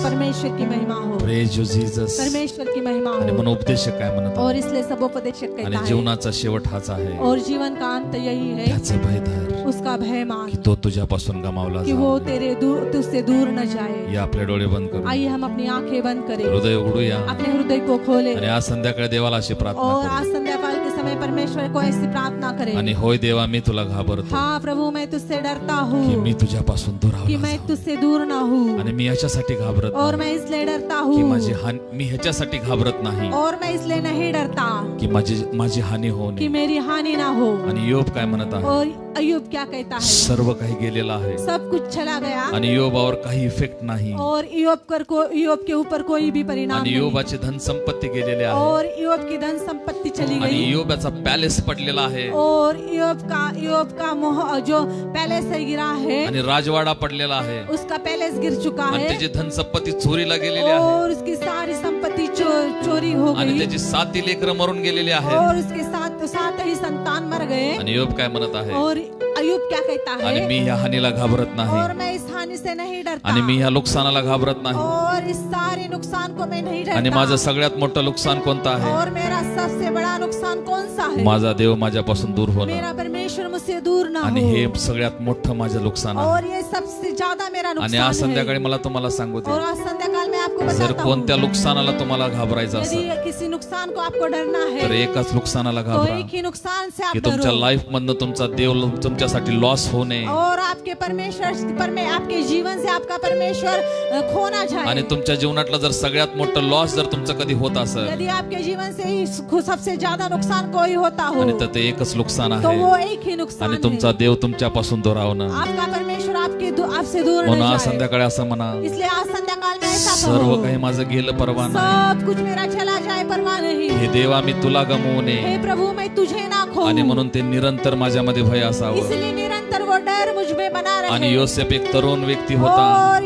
परमेश्वर की महिमा हो प्रेज यू जीसस परमेश्वर की महिमा आणि हो म्हणून उपदेशक काय म्हणत और आहे? इसलिए सब उपदेशक आणि कहता है जीवनाचा शेवट हाच आहे और जीवन का अंत यही है त्याचं भय धर उसका भय मान की तो तुझ्यापासून गमावला कि वो जाऊ तेरे दूर तुझसे दूर न जाए या आपले डोळे बंद करू आइए हम अपनी आंखें बंद करें हृदय उघडूया अपने हृदय को खोले आणि आज संध्याकाळी देवाला अशी और प्रार्थना आज करू संध्याकाल के समय परमेश्वर को ऐसी प्रार्थना करें आणि होय देवा मी तुला घाबरतो हाँ प्रभु मैं तुझसे डरता की हूँ मी तुझ्यापासून कि दुरावला मैं जाऊ. तुझसे दूर ना हूँ आणि मी याच्यासाठी घाबरत और नाही मैं इसलिए डरता की हूँ माझी हानी मी ह्याच्यासाठी घाबरत नाही और मैं इसलिए नहीं डरता की माझी हानी होऊ कि नये मेरी हानि ना हो आणि योब काय म्हणत आहे और अयुब क्या कहता है सर्व काही गेलेलं आहे सब कुछ चला गया आणि योबावर काही इफेक्ट नाही और ईयोब के ऊपर कोई भी परिणाम आणि नहीं योबाची धन संपत्ती गेलेली आहे और ईयोब की धन संपत्ति चली आणि गई योबाचा पॅलेस पडलेला आहे और ईयोब का मोह जो पैलेस है गिरा है आणि राजवाडा पडलेला आहे उसका पैलेस गिर चुका आणि है त्याची धन संपत्ती चोरीला गेलेली आहे और उसकी सारी संपत्ति चोरी हो आणि गई त्याची 7 लेकरं मरून गेलेली आहेत और उसके साथ ही संतान मर गए आणि योब काय म्हणत आहे और अयुब क्या कहता आणि है मी या हानीला घाबरत नाही और मैं इस हानि से नहीं डरता आणि मी या नुकसानाला घाबरत नाही और इस सारे नुकसान को मैं नहीं आणि डरता माझं सगळ्यात मोठं नुकसान कोणतं आहे और मेरा सबसे बड़ा नुकसान कौन सा है माझा देव माझ्यापासून दूर होणं मेरा परमेश्वर मुझसे दूर ना आणि हो हे सगळ्यात मोठं माझं नुकसान आहे और ये सबसे ज्यादा मेरा आणि आज नुकसान संध्याकाळी है मला तुम्हाला सांगू और दे आज संध्याकाल में आपको जर बताता कोणत्या हूँ नुकसानाला तुम्हाला घाबरायचं यदि असेल किसी नुकसान को आपको डरना तर है एकाच नुकसानाला तो घाबरा एक ही नुकसान से आप की तुमच्या डरो लाईफ मधनं तुमचा देव तुमच्यासाठी लॉस होणे और आपके आपके जीवन से आपका परमेश्वर खोना आणि जाए तुमच्या जीवनातलं जर सगळ्यात मोठं लॉस जर तुमचं कधी होत असेल यदि आपके जीवन से ही सबसे ज्यादा नुकसान कोई होता हो आणि तर ते एकच नुकसान तो आहे वो एक ही नुकसान आणि तुमचा है देव तुमच्यापासून दुरावणं आपका परमेश्वर आपसे दूर म्हणून न आज जाए संध्याकाळी असं म्हणा इसलिए आज संध्याकाल में ऐसा सर्व कहो काही माझं गेलं परवा नाही सब कुछ मेरा चला जाए परवाह नहीं हे देवा मी तुला गमवू हे नये प्रभु मैं तुझे ना खो आणि म्हणून ते निरंतर माझ्यामध्ये भय असावं इसलिए निरंतर वो डर मुझ में बना आणि रहे योसेफ एक तरुण व्यक्ती होता और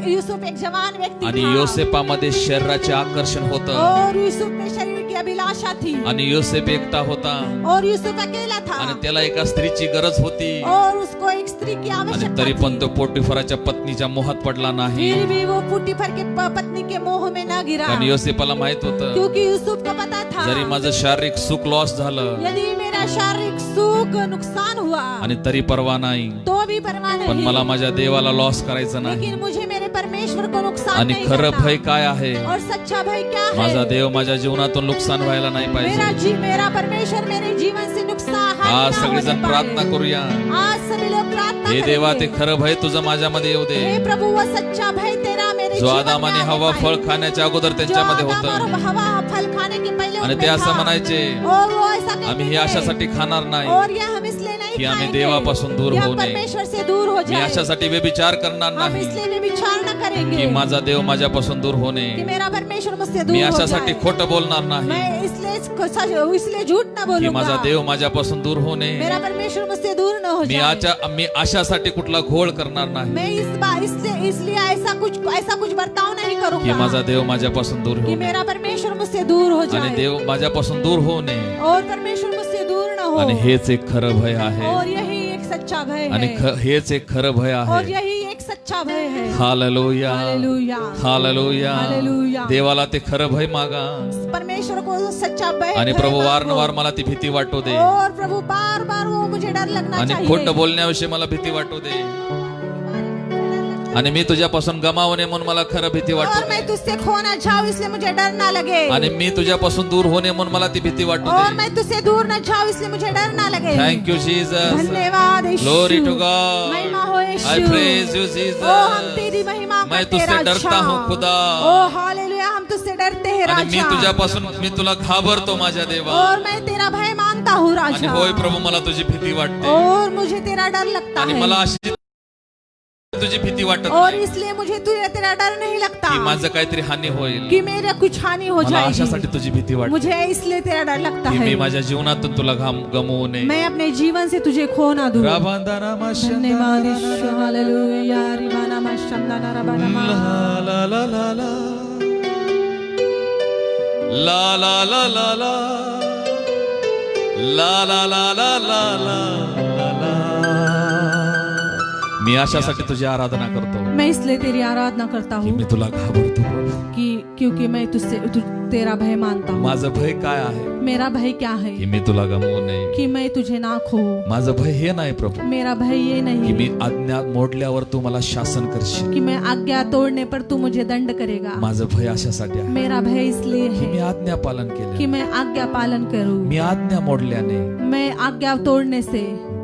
यूसुफ एक जवान व्यक्ती आणि था योसेफामध्ये शरीराचे आकर्षण होतं और यूसुफ में शरीर की अभिलाषा थी आणि योसेफ एकटा होता और यूसुफ अकेला था आणि त्याला एका स्त्रीची गरज होती और उसको एक स्त्री की आणि आवश्यकता तरी पण थी तो पोटिफराच्या पत्नीच्या मोहात पडला नाही फिर भी वो पुटीफर के पत्नी के मोह में न गिरा कारण योसेफाला माहित होतं क्योंकि यूसुफ को पता था जरी माझं शारीरिक सुख लॉस झालं यदि मेरा शारीरिक सुख नुकसान हुआ आणि तरी परवा नाही तो भी परवाह पण मला नहीं माझ्या देवाला लॉस करायचं नाही लेकिन मुझे मेरे परमेश्वर को नुकसान आणि नहीं खरं करता। भय काय आहे? और सच्चा भय क्या है? माझा देव माझ्या जीवनातून नुकसान व्हायला नाही पाहिजे. मेरा परमेश्वर मेरे जीवन से नुकसान आज ना सगळेजण होने पाए। प्रार्थना करूया. आज सभी लोग प्रार्थना हे देवा ते करेंगे। खरं भय तुझं माझ्यामध्ये येऊ दे. हे प्रभु वो सच्चा भय तेरा मेरे जो जीवन आदाम में आणि आने हवा पाए। फळ खाण्याच्या अगोदर त्यांच्यामध्ये जो आदम और होतं हवा फल खाने के पहले आणि उनमें ते असं था। म्हणायचे, और वो ऐसा कहते आम्ही हे थे, अशासाठी खाणार नाही और ये हम इसलिए नहीं की आम्ही खाएंगे देवापासून दूर कि हम होऊ नये. परमेश्वर से दूर हो मी जाए। अशासाठी व्यभिचार करणार हम नाही इसलिए भी विचार न करेंगे की माझा देव माझ्यापासून दूर होणे. कि मेरा परमेश्वर मुझसे मी दूर हो अशासाठी जाए। खोटं बोलणार नाही मैं इसलिए झूठ न की बोलूंगा माझा देव माझ्यापासून दूर होणे. मेरा परमेश्वर मुझसे दूर न हो मी जाए। मी अशासाठी कुठला घोळ करणार नाही मैं इस बार इसलिए ऐसा कुछ बर्ताव नहीं की करूंगा माझा देव माझ्यापासून दूर कि होणे मेरा परमेश्वर मुझसे दूर हो आणि जाए देव माझ्यापासून दूर होणे. और परमेश्वर मुझसे दूर न हो। आणि हेच एक खरं भय आहे. और यही एक सच्चा भय आणि है। हेच एक खरं भय और आहे. यही एक सच्चा भय है। Hallelujah hallelujah hallelujah. हालेलुया. देवाला ते खरं भय मागा परमेश्वर को सच्चा भय आणि भय प्रभू मांगो। वारंवार मला ती भीती वाटू दे और प्रभु बार बार वो मुझे डर लगना आणि चाहिए। खोटं बोलण्याविषयी मला भीती वाटू दे आणि मी तुझ्यापासून गमावू नये म्हणून मला खरं भीती वाटू और मैं दे तुझसे खोना जाऊं इसलिए मुझे डर ना लगे। आणि मी तुझ्यापासून दूर होणे म्हणून मला ती भीती वाटू और दे. मैं तुझसे दूर न जाऊं इसलिए मुझे डर ना लगे। Thank you Jesus. धन्यवाद यीशु। Glory to God. महिमा हो यीशु। आई प्रेज यू ओ हम जीसस. तेरी महिमा मैं करते तुझसे राजा। डरता हूं खुदा. ओ हालेलुया हम तुझसे डरते हैं आणि मी राजा। तुझ्यापासून मी तुला घाबरतो माझ्या देवा. और मैं तेरा भय मानता हूँ आणि राजा। होय प्रभू मला तुझी भीती वाटते और मुझे तेरा डर लगता आणि है। मला अशी तुझी भीती वाटत और नाही इसलिए मुझे तेरा डर नहीं लगता की माझं काहीतरी हानी होईल. कि मेरे कुछ हानि हो मला अशासाठी जाएगी। तुझी भीती वाटते मुझे इसलिए तेरा डर लगता की है मी माझ्या जीवनातून तुला गमवू नये. मैं अपने जीवन से तुझे खो ना दूं। धन्यवाद यीशु। हालेलुया रिबाना मशंदाना रबाना मा। ला ला ला ला ला ला ला ला ला ला ला ला ला ला ला ला. मी अशासाठी तुझी आराधना करतो मैं इसलिए तेरी आराधना करता की हूँ मी तुला घाबरतो. कि क्योंकि मैं तेरा भय मानता हूँ। माझं भय काय आहे मेरा भय क्या है की मी तुला गमवू नये. कि मैं तुझे ना खो। माझं भय हे नाही प्रभू मेरा भय ये की नहीं मी आज्ञा मोडल्यावर तू मला शासन करशील. कि मैं आज्ञा तोड़ने पर तू मुझे दंड करेगा। माझं भय अशासाठी आहे मेरा भय इसलिए की मी है आज्ञा पालन कि केलं. मैं आज्ञा पालन करूं। मी आज्ञा मोडल्याने मैं आज्ञा तोड़ने से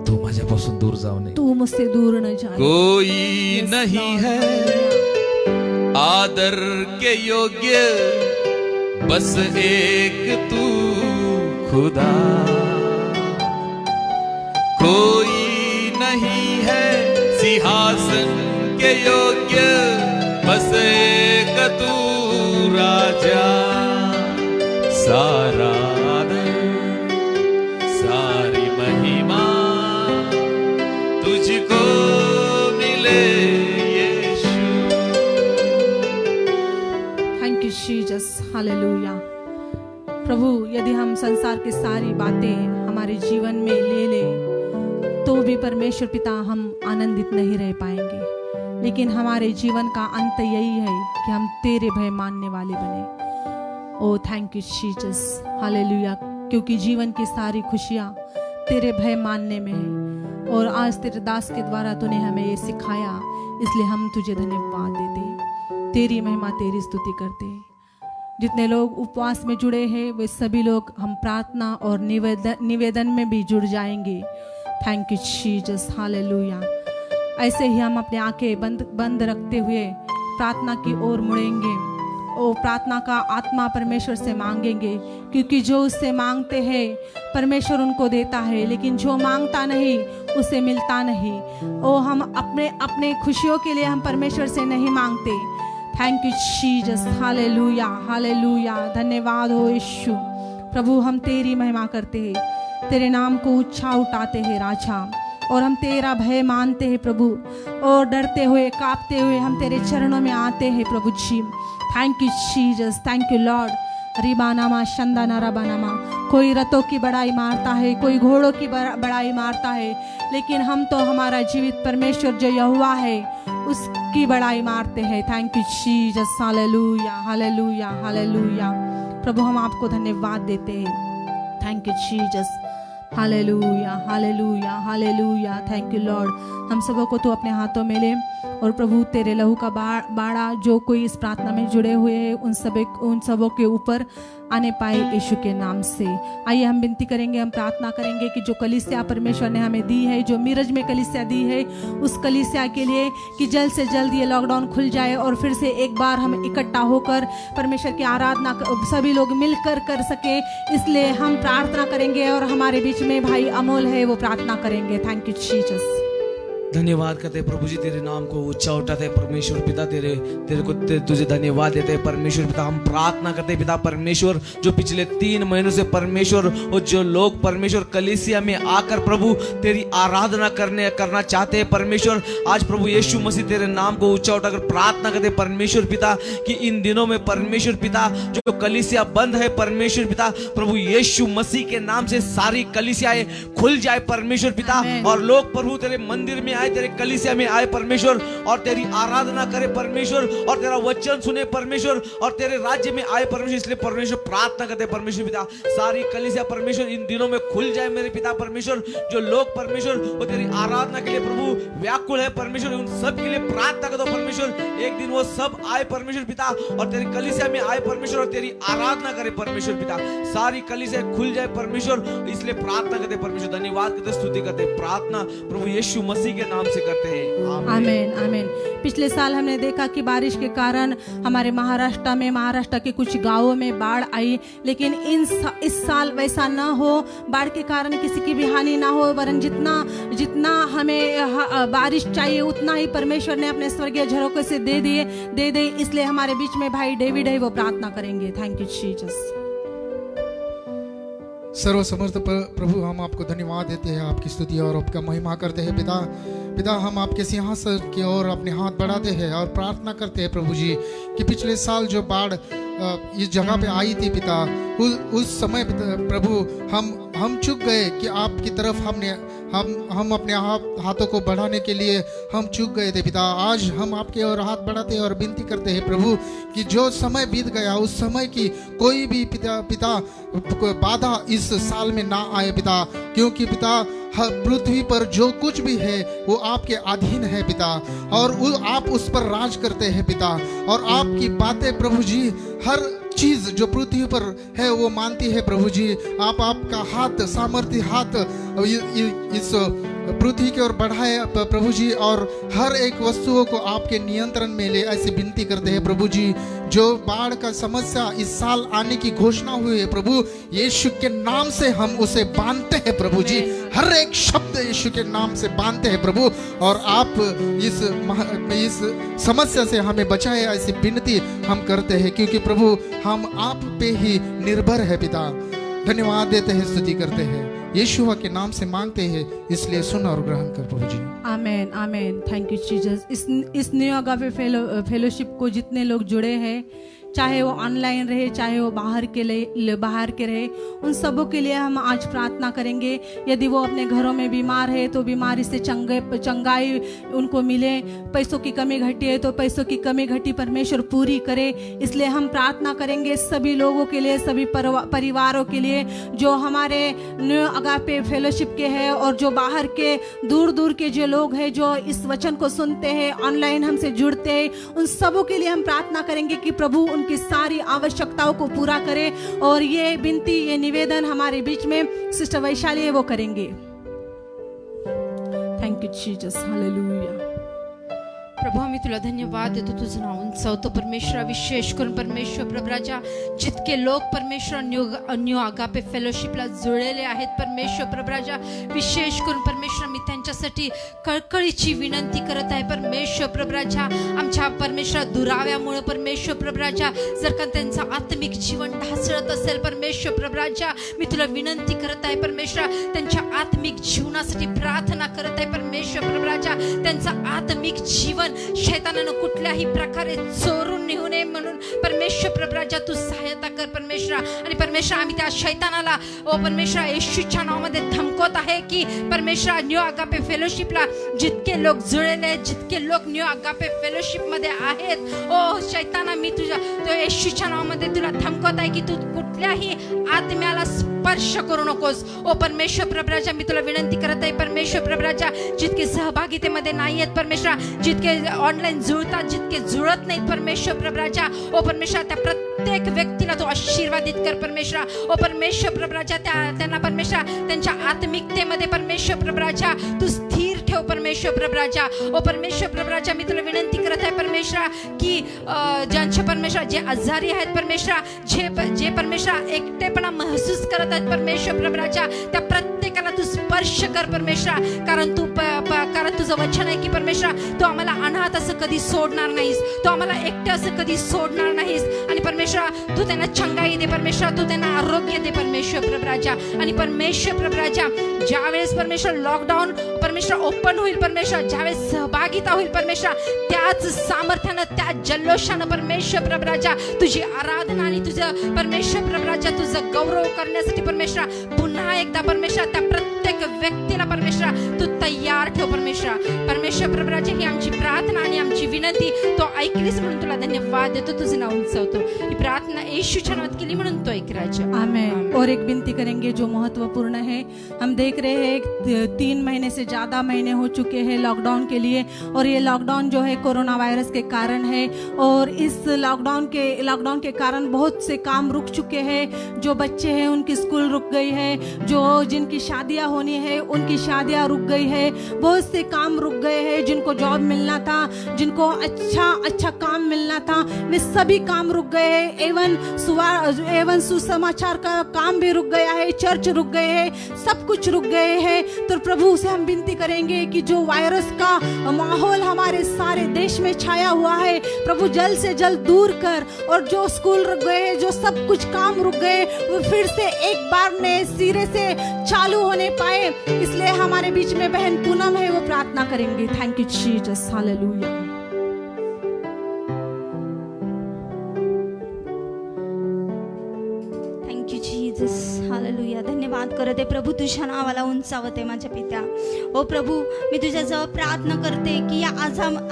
तू माझ्यापासून दूर जाऊ नये. तू मुझसे दूर न जाए। कोई नहीं है आदर के योग्य बस एक तू खुदा. कोई नहीं है सिंहासन के योग्य बस एक तू राजा. सारा सारी महिमा तुझको मिले यीशु. Thank you Jesus. हालेलुया। प्रभु यदि हम संसार की सारी बातें हमारे जीवन में ले ले तो भी परमेश्वर पिता हम आनंदित नहीं रह पाएंगे। लेकिन हमारे जीवन का अंत यही है कि हम तेरे भय मानने वाले बने। ओ थैंक यू जीसस। हालेलुया। क्योंकि जीवन की सारी खुशियाँ तेरे भय मानने में है और आज तेरे दास के द्वारा तूने हमें ये सिखाया, इसलिए हम तुझे धन्यवाद देते, तेरी महिमा तेरी स्तुति करते। जितने लोग उपवास में जुड़े हैं वे सभी लोग हम प्रार्थना और निवेदन में भी जुड़ जाएंगे। Thank you Jesus. हालेलुया। ऐसे ही हम अपने आंखें बंद रखते हुए प्रार्थना की ओर मुड़ेंगे। ओ प्रार्थना का आत्मा परमेश्वर से मांगेंगे, क्योंकि जो उससे मांगते हैं परमेश्वर उनको देता है, लेकिन जो मांगता नहीं उसे मिलता नहीं। ओ हम अपने खुशियों के लिए हम परमेश्वर से नहीं मांगते। Thank you Jesus. Hallelujah hallelujah. धन्यवाद हो यीशु। प्रभु हम तेरी महिमा करते हैं, तेरे नाम को ऊंचा उठाते हैं राजा, और हम तेरा भय मानते हैं प्रभु, और डरते हुए कांपते हुए हम तेरे चरणों में आते हैं प्रभु जी। Thank you Jesus. Thank you Lord. रिबानामा शंदाना रबानामा। कोई रथों की बड़ाई मारता है, कोई घोड़ों की बड़ाई मारता है, लेकिन हम तो हमारा जीवित परमेश्वर जो यहोवा है उसकी बड़ाई मारते हैं। Thank you Jesus. Hallelujah hallelujah hallelujah. प्रभु हम आपको धन्यवाद देते हैं। Thank you Jesus. Hallelujah, hallelujah, hallelujah. Thank you Lord. हम सबों को तो अपने हाथों में ले और प्रभु तेरे लहू का बाड़ा जो कोई इस प्रार्थना में जुड़े हुए हैं उन सबों के ऊपर आने पाए यीशु के नाम से। आइए हम विनती करेंगे, हम प्रार्थना करेंगे कि जो कलीसिया परमेश्वर ने हमें दी है, जो मीरज में कलीसिया दी है, उस कलीसिया के लिए कि जल्द से जल्द ये लॉकडाउन खुल जाए और फिर से एक बार हम इकट्ठा होकर परमेश्वर की आराधना सभी लोग मिलकर कर सके। इसलिए हम प्रार्थना करेंगे और हमारे बीच में भाई अमोल है, वो प्रार्थना करेंगे। Thank you Jesus. धन्यवाद करते हैं प्रभु जी, तेरे नाम को ऊंचा उठाते हैं परमेश्वर पिता, तुझे धन्यवाद देते हैं परमेश्वर पिता। हम प्रार्थना करते हैं पिता परमेश्वर, जो पिछले 3 महीनों से परमेश्वर और जो लोग परमेश्वर कलीसिया में आकर प्रभु तेरी आराधना करना चाहते हैं परमेश्वर, आज प्रभु यीशु मसीह तेरे नाम को ऊंचा उठाकर प्रार्थना करते हैं परमेश्वर पिता कि इन दिनों में परमेश्वर पिता जो कलीसिया बंद है परमेश्वर पिता, प्रभु यीशु मसीह के नाम से सारी कलीसियाएं खुल जाए परमेश्वर पिता, और लोग प्रभु तेरे मंदिर में तेरे कलीसिया में आए परमेश्वर और तेरी आराधना करे परमेश्वर, और तेरा वचन सुने परमेश्वर, और तेरे राज्य में आए परमेश्वर। इसलिए परमेश्वर प्रार्थना करते परमेश्वर पिता सारी कलीसिया परमेश्वर इन दिनों में खुल जाए मेरे पिता परमेश्वर। जो लोग परमेश्वर वो तेरी आराधना के लिए प्रभु व्याकुल है परमेश्वर, उन सब के लिए प्रार्थना कर दो परमेश्वर। एक दिन वो सब आए परमेश्वर पिता और तेरी कलीसिया में आए परमेश्वर और तेरी आराधना करे परमेश्वर पिता, सारी कलीसिया खुल जाए परमेश्वर। इसलिए प्रार्थना करते परमेश्वर, धन्यवाद करते, स्तुति करते, प्रार्थना प्रभु यीशु मसीह के नाम से करते हैं, आमीन, आमीन। पिछले साल हमने देखा कि बारिश के कारण हमारे महाराष्ट्र के कुछ गांवों में बाढ़ आई, लेकिन इस साल वैसा ना हो, बाढ़ के कारण किसी की भी हानि ना हो, वरन जितना हमें बारिश चाहिए उतना ही परमेश्वर ने अपने स्वर्गीय झरोखे से दे दे। इसलिए हमारे बीच में भाई डेविड है, वो प्रार्थना करेंगे। Thank you Jesus. सर्वसमर्थ प्रभु, हम आपको धन्यवाद देते हैं, आपकी स्तुति और आपका महिमा करते हैं पिता। हम आपके सिंहासन की ओर अपने हाथ बढ़ाते हैं और प्रार्थना करते हैं प्रभु जी कि पिछले साल जो बाढ़ इस जगह पे आई थी पिता, उस समय प्रभु हम चूक गए कि आपकी तरफ हम अपने हाथों को बढ़ाने के लिए हम चूक गए थे पिता। आज हम आपके ओर हाथ बढ़ाते हैं और विनती करते हैं प्रभु कि जो समय बीत गया उस समय की कोई भी पिता बाधा इस साल में ना आए पिता, क्योंकि पिता पृथ्वी पर जो कुछ भी है वो आपके अधीन है पिता, और आप उस पर राज करते हैं पिता, और आपकी बातें प्रभु जी हर चीज जो पृथ्वी पर है वो मानती है प्रभु जी। आपका हाथ, सामर्थ्य हाथ इस पृथ्वी की ओर बढ़ाए प्रभु जी, और हर एक वस्तुओं को आपके नियंत्रण में ले, ऐसी विनती करते हैं प्रभु जी। जो बाढ़ का समस्या इस साल आने की घोषणा हुई है प्रभु, यीशु के नाम से हम उसे बांधते हैं प्रभु जी, हर एक शब्द यीशु के नाम से बांधते हैं प्रभु, और आप इस समस्या से हमें बचाए, ऐसी विनती हम करते हैं, क्योंकि प्रभु हम आप पे ही निर्भर है पिता। धन्यवाद देते हैं, स्तुति करते हैं, यीशु के नाम से मांगते हैं, इसलिए सुन और ग्रहण कर प्रभु जी। Amen, amen. Thank you Jesus. इस न्यू अगापे फेलोशिप को जितने लोग जुड़े हैं, चाहे वो ऑनलाइन रहे, चाहे वो बाहर के रहे, उन सबों के लिए हम आज प्रार्थना करेंगे। यदि वो अपने घरों में बीमार है तो बीमारी से चंगाई उनको मिले, पैसों की कमी घटी है तो पैसों की कमी घटी परमेश्वर पूरी करे। इसलिए हम प्रार्थना करेंगे सभी लोगों के लिए, सभी परिवारों के लिए जो हमारे न्यू अगापे फेलोशिप के हैं और जो बाहर के दूर के जो लोग हैं जो इस वचन को सुनते हैं, ऑनलाइन हमसे जुड़ते हैं, उन सबों के लिए हम प्रार्थना करेंगे कि प्रभु उनकी सारी आवश्यकताओं को पूरा करे। और ये विनती, ये निवेदन हमारे बीच में सिस्टर वैशाली वो करेंगे। Thank you Jesus, hallelujah. प्रभू आम्ही तुला धन्यवाद देतो, तुझं नाव उंचावतो परमेश्वरा। विशेष करून परमेश्वर प्रभु राजा, जितके लोक परमेश्वर न्यू आगापे फेलोशिपला जुळलेले आहेत परमेश्वर प्रभु राजा, विशेष करून परमेश्वर मी त्यांच्यासाठी कळकळीची विनंती करत आहे परमेश्वर प्रभु राजा। आमच्या परमेश्वर दुराव्यामुळे परमेश्वर प्रभु राजा जर का त्यांचं आत्मिक जीवन ढासळत असेल परमेश्वर प्रभु राजा, मी तुला विनंती करत आहे परमेश्वरा, त्यांच्या आत्मिक जीवनासाठी प्रार्थना करत आहे परमेश्वर प्रभु राजा। त्यांचं आत्मिक जीवन शैतानानं कुठल्याही प्रकारे चोरून नेऊ नये म्हणून परमेश्वर प्रभु राजा तू सहायता कर परमेश्वरा। आणि परमेश्वर आम्ही त्या शैतानाला ओ परमेश्वरा येशूच्या नावामध्ये धमकवत आहे की परमेश्वरा न्यू आगापे फेलोशिपला जितके लोक जुळलेले आहेत, जितके लोक न्यू आगापे फेलोशिप मध्ये आहेत, ओ शैताना मी तुझ्या येशूच्या नावामध्ये तुला धमकवत आहे की तू कुठल्याही आत्म्याला स्पर्श करू नकोस. ओ परमेश्वर प्रभू राजा, मी तुला विनंती करत आहे परमेश्वर प्रभू राजा, जितके सहभागितेमध्ये नाही आहेत परमेश्वर, जितके ऑनलाईन जुळतात, जितके जुळत नाहीत परमेश्वर प्रभू राजा, ओ परमेश्वर त्या प्रत्येक व्यक्तीला तू आशीर्वादित कर परमेश्वर. ओ परमेश्वर प्रभू राजा, त्यांना परमेश्वर त्यांच्या आत्मिकतेमध्ये परमेश्वर प्रभू राजा तू स्थिर ठेव परमेश्वर प्रभू राजा. ओ परमेश्वर प्रभू राजा, मी तुला विनंती करत आहे परमेश्वर की ज्यांचे परमेश्वर जे आजारी आहेत परमेश्वर, जे परमेश्वर एकटेपणा महसूस करत आहेत परमेश्वर प्रभू राजा, त्या प्रत्येकाला तू स्पर्श कर परमेश्वर. कारण तुझं वचन आहे की परमेश्वर, तू आम्हाला अनाथ असं कधी सोडणार नाहीस, तू आम्हाला एकटे असं कधी सोडणार नाहीस. आणि परमेश्वर तू त्यांना चंगाई दे परमेश्वर, तू त्यांना आरोग्य दे परमेश्वर प्रभू राजा. आणि परमेश्वर प्रभू राजा, ज्यावेळेस परमेश्वर लॉकडाऊन परमेश्वर ओपन होईल परमेश्वर, ज्यावेळेस सहभागिता होईल परमेश्वर, त्याच सामर्थ्यानं, त्या जल्लोषानं परमेश्वर प्रभू राजा तुझी आराधना आणि तुझं परमेश्वर प्रभू राजा तुझं गौरव करण्यासाठी परमेश्वर पुन्हा एकदा परमेश्वर त्या प्रत्येक व्यक्तीला परमेश्वर तू तयार ठेव परमेश्वर. परमेश्वर प्रभू राजा, ही आमची प्रार्थना आणि आमची विनंती तो ऐकलीस म्हणून तुला धन्यवाद देतो, तुझं नाव उंचावतो. ही प्रार्थना येशूच्या नावात केली म्हणून तो ऐक राजा. आमेन. और एक विनती करेंगे जो महत्वपूर्ण है. हम देख रहे हैं 3 महीने से ज़्यादा महीने हो चुके हैं लॉकडाउन के लिए, और ये लॉकडाउन जो है कोरोना वायरस के कारण है. और इस लॉकडाउन के कारण बहुत से काम रुक चुके हैं. जो बच्चे हैं उनकी स्कूल रुक गई है, जिनकी शादियां होनी है उनकी शादियां रुक गई है, बहुत से काम रुक गए हैं. जिनको जॉब मिलना था, जिनको अच्छा काम मिलना था, वे सभी काम रुक गए हैं. एवं सुसमाचार का काम भी रुक गया है, चर्च रुक गए हैं, सब कुछ रुक गए हैं. तो प्रभु से हम विनती करेंगे कि जो वायरस का माहौल हमारे सारे देश में छाया हुआ है प्रभु, जल्द से जल्द दूर कर. और जो स्कूल रुक गए, जो सब कुछ काम रुक गए, वो फिर से एक बार नए सिरे से चालू होने पाए. इसलिए हमारे बीच में बहन पूनम है, वो प्रार्थना करेंगे. Thank you Jesus, hallelujah. Thank you Jesus, hallelujah. धन्यवाद करत आहे प्रभू, तुझ्या नावाला उंचावते माझ्या पित्या. ओ प्रभू, मी तुझ्याजवळ प्रार्थना करते की या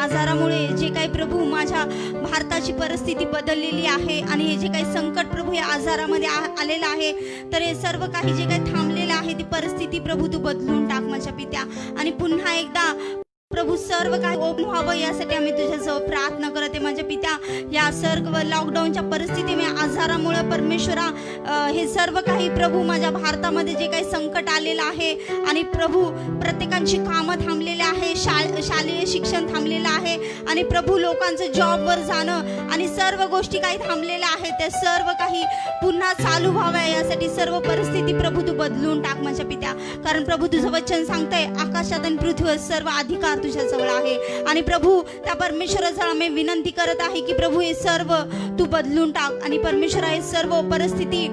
आजारामुळे जे काही प्रभू माझ्या भारताची परिस्थिती बदललेली आहे आणि हे जे काही संकट प्रभू या आजारामध्ये आलेलं आहे, तर हे सर्व काही जे काही थांबलेलं आहे ती परिस्थिती प्रभू तू बदलून टाक माझ्या पित्या. आणि पुन्हा एकदा प्रभू सर्व काही ओपन व्हावं यासाठी आम्ही तुझ्याजवळ प्रार्थना करते माझ्या पित्या. या सर्व लॉकडाऊनच्या परिस्थितीमुळे आजारामुळे परमेश्वरा हे सर्व काही प्रभू माझ्या भारतामध्ये जे काही संकट आलेलं आहे आणि प्रभू प्रत्येकांची कामं थांबलेली आहे, शालेय शिक्षण थांबलेलं आहे आणि प्रभू लोकांचं जॉबवर जाणं आणि सर्व गोष्टी काही थांबलेल्या आहेत, त्या सर्व काही पुन्हा चालू व्हाव्या यासाठी सर्व परिस्थिती प्रभू तू बदलून टाक माझ्या पित्या. कारण प्रभू तुझं वचन सांगतंय, आकाशात आणि पृथ्वीवर सर्व अधिकार तुझ्या जवळ आहे. आणि प्रभू त्या परमेश्वराजवळ मी विनंती करत आहे की प्रभू हे सर्व तू बदलून टाक आणि परमेश्वरा हे सर्व परिस्थिती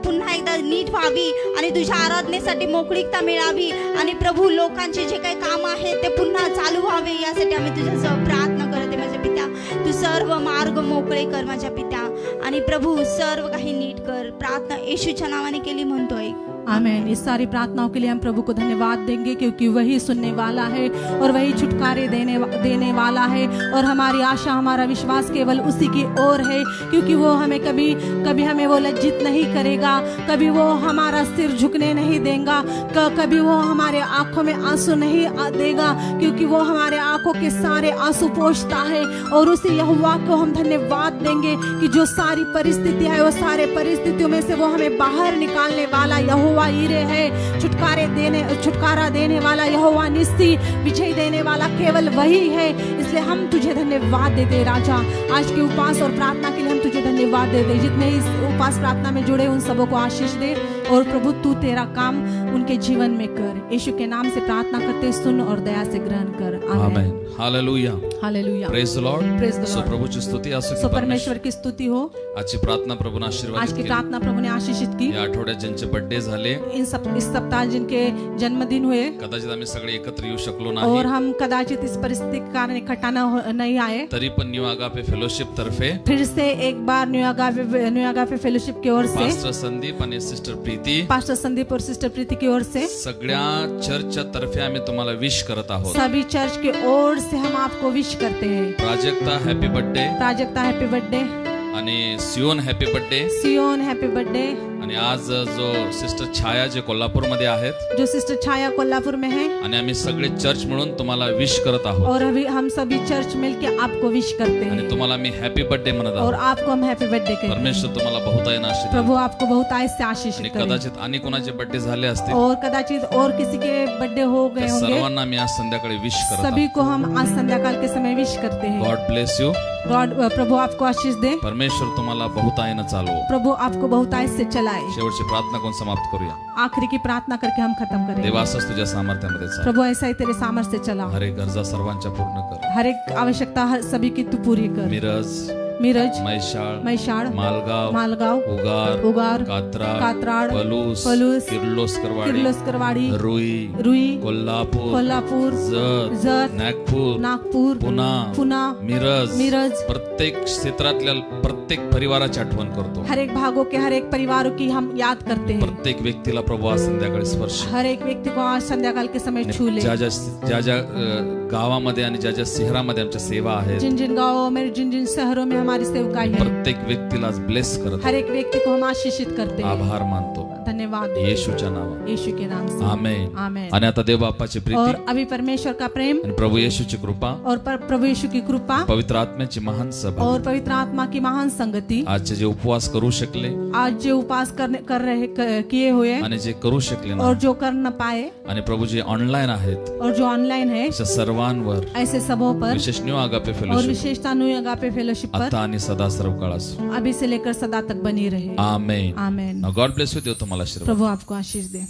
पुन्हा एकदा नीट व्हावी आणि तुझ्या आराधनेसाठी मोकळीकता मिळावी आणि प्रभू लोकांचे जे काही काम आहे ते पुन्हा चालू व्हावे यासाठी आम्ही तुझ्याजवळ प्रार्थना करते माझ्या पित्या. तू सर्व मार्ग मोकळे कर माझ्या पित्या आणि प्रभू सर्व काही नीट कर. प्रार्थना येशूच्या नावाने केली म्हणतोय, आमेन. इस सारी प्रार्थनाओं के लिए हम प्रभु को धन्यवाद देंगे क्योंकि वही सुनने वाला है और वही छुटकारे देने वाला है. और हमारी आशा, हमारा विश्वास केवल उसी की ओर है क्योंकि वो हमें कभी हमें वो लज्जित नहीं करेगा, कभी वो हमारा सिर झुकने नहीं देगा, कभी वो हमारे आंखों में आंसू नहीं देगा क्योंकि वो हमारे आंखों के सारे आंसू पोंछता है. और उसी यहोवा को हम धन्यवाद देंगे कि जो सारी परिस्थिति है, वो सारे परिस्थितियों में से वो हमें बाहर निकालने वाला यहोवा ईरे है. छुटकारा देने वाला यहोवा निस्सी, विजय देने वाला केवल वही है. इसलिए हम तुझे धन्यवाद देते राजा. आज के उपवास और प्रार्थना के लिए हम तुझे धन्यवाद देते. जितने इस उपवास प्रार्थना में जुड़े उन सबों को आशीष दे और प्रभु तू तेरा काम उनके जीवन में कर. यीशु के नाम से प्रार्थना करते, सुन और दया से ग्रहण कर. Amen. Hallelujah. Hallelujah. Praise the Lord. Praise the so Lord. प्रभूची स्तुती असो सो की परमेश्वर की स्तुति हो. आजची प्रार्थना प्रभूने आज आशीर्वादित की केली. प्रार्थना प्रभु ने आशीषित की. या आठवड्यात ज्यांचे बर्थडे झाले, इस सप्ताह जिनके जन्मदिन हुए कदाचित आम्ही सगळे एकत्र येऊ शकलो और नाही, हम कदाचित इस परिस्थिति के कारण इकट्ठा नहीं आए, तरी पण न्यू आगापे फेलोशिप तर्फे फिर से एक बार न्यू आगापे फेलोशिप की ओर से पास्टर संदीप आणि सिस्टर प्रीती, पास्टर संदीप और सिस्टर प्रीति की ओर से सगळ्या चर्चच्या तर्फे आम्ही तुम्हाला विश करत आहोत. सभी चर्च की ओर से हम आपको विश करते हैं. Prajakta happy birthday. Prajakta happy birthday. आणि Zion happy birthday. Zion happy birthday. आणि आज जो सिस्टर छाया जे कोल्हापूरमध्ये आहेत जो सिस्टर छाया कोल्हापुर में है आणि आम्ही सगळे चर्च मिळून तुम्हाला विश करत आहोत और अभी हम सभी चर्च मिलके आपको विश करते आणि हैं तुम्हाला मी हॅपी बर्थडे म्हणत और आहोत. आपको हम हैप्पी बर्थडे कहते हैं. परमेश्वर तुम्हाला बहुतायन आशीर्वाद देईल. प्रभु आपको बहुत आय से आशीष आणि करे कदाचित आणि कोणाचे बर्थडे झाले असतील और कदाचित और किसी के बर्थडे हो गए त्या होंगे. सर्वांना मी आज संध्याकाळी विश करत सभी आहोत. को हम आज संध्याकाल के समय विश करते हैं. God bless you. गॉड प्रभु आपको आशीष दे. परमेश्वर तुम्हाला बहुतायन चालवो. प्रभु आपको बहुत आय से चलाए. शेवटची प्रार्थना कोण समाप्त करूया. आखिरी की प्रार्थना करके हम खत्म करेंगे. देवासच तुझ्या सामर्थ्यामध्ये चाल. प्रभु ऐसा ही तेरे सामर्थ्य से चला. हर एक गरजा सर्वांच्या पूर्ण कर. हर एक आवश्यकता हर सभी की तू पूरी कर. मिरज, मिरज, मैशाळ, मैशाळ, मालगाव, मालगाव, उगार, उगार, कात्राड, पलूस, पलूस, किर्लोस्करवाडी, किर्लोस्करवाडी, रुई, रुई, कोल्हापूर, कोल्हापूर, जत, जत, नागपूर, नागपूर, पुणा, मिरज, मिरज, प्रत्येक क्षेत्रातल्या प्रत्येक परिवाराची आठवण करतो. हर एक भागों के हर एक परिवारों की हम याद करते हैं. प्रत्येक व्यक्तीला प्रभू आज संध्याकाळी स्पर्श. हर एक व्यक्ति को आज संध्याकाल के समय छू ले. ज्या ज्या गावामध्ये आणि ज्या ज्या शहरामध्ये आमच्या सेवा आहेत जिन जिन गांवों में जिन जिन शहरों में हमारी सेवकाई है प्रत्येक व्यक्तीला आज ब्लेस करत हर एक व्यक्ति को हम आशीषित करते हैं. आभार मानतो धन्यवाद येशूच्या नावात. यीशु के नाम से. आमेन. आमेन. आणि आता देव बापाची और प्रीती अभी परमेश्वर का प्रेम आणि प्रभू येशूची कृपा, और प्रभु यीशु की कृपा पवित्र आत्म्याची महान सभा, और पवित्र आत्मा की महान संगति आजचे जे उपवास करू शकले आज जो उपास किए हुए आणि जे करू शकले ना और जो कर न पाए आणि प्रभू जे ऑनलाईन आहेत और जो ऑनलाइन है अशा सर्वांवर ऐसे सबों पर विशेष न्यू आगापे और फेलोशिप विशेषता न्यू अगापे फेलोशिप पर आता आणि सदा सर्व काळ असो. अभी से लेकर सदा तक बनी रहे. Amen. Amen. God bless you. देव तुम्हाला आशीर्वाद. प्रभु आपको आशीष दे.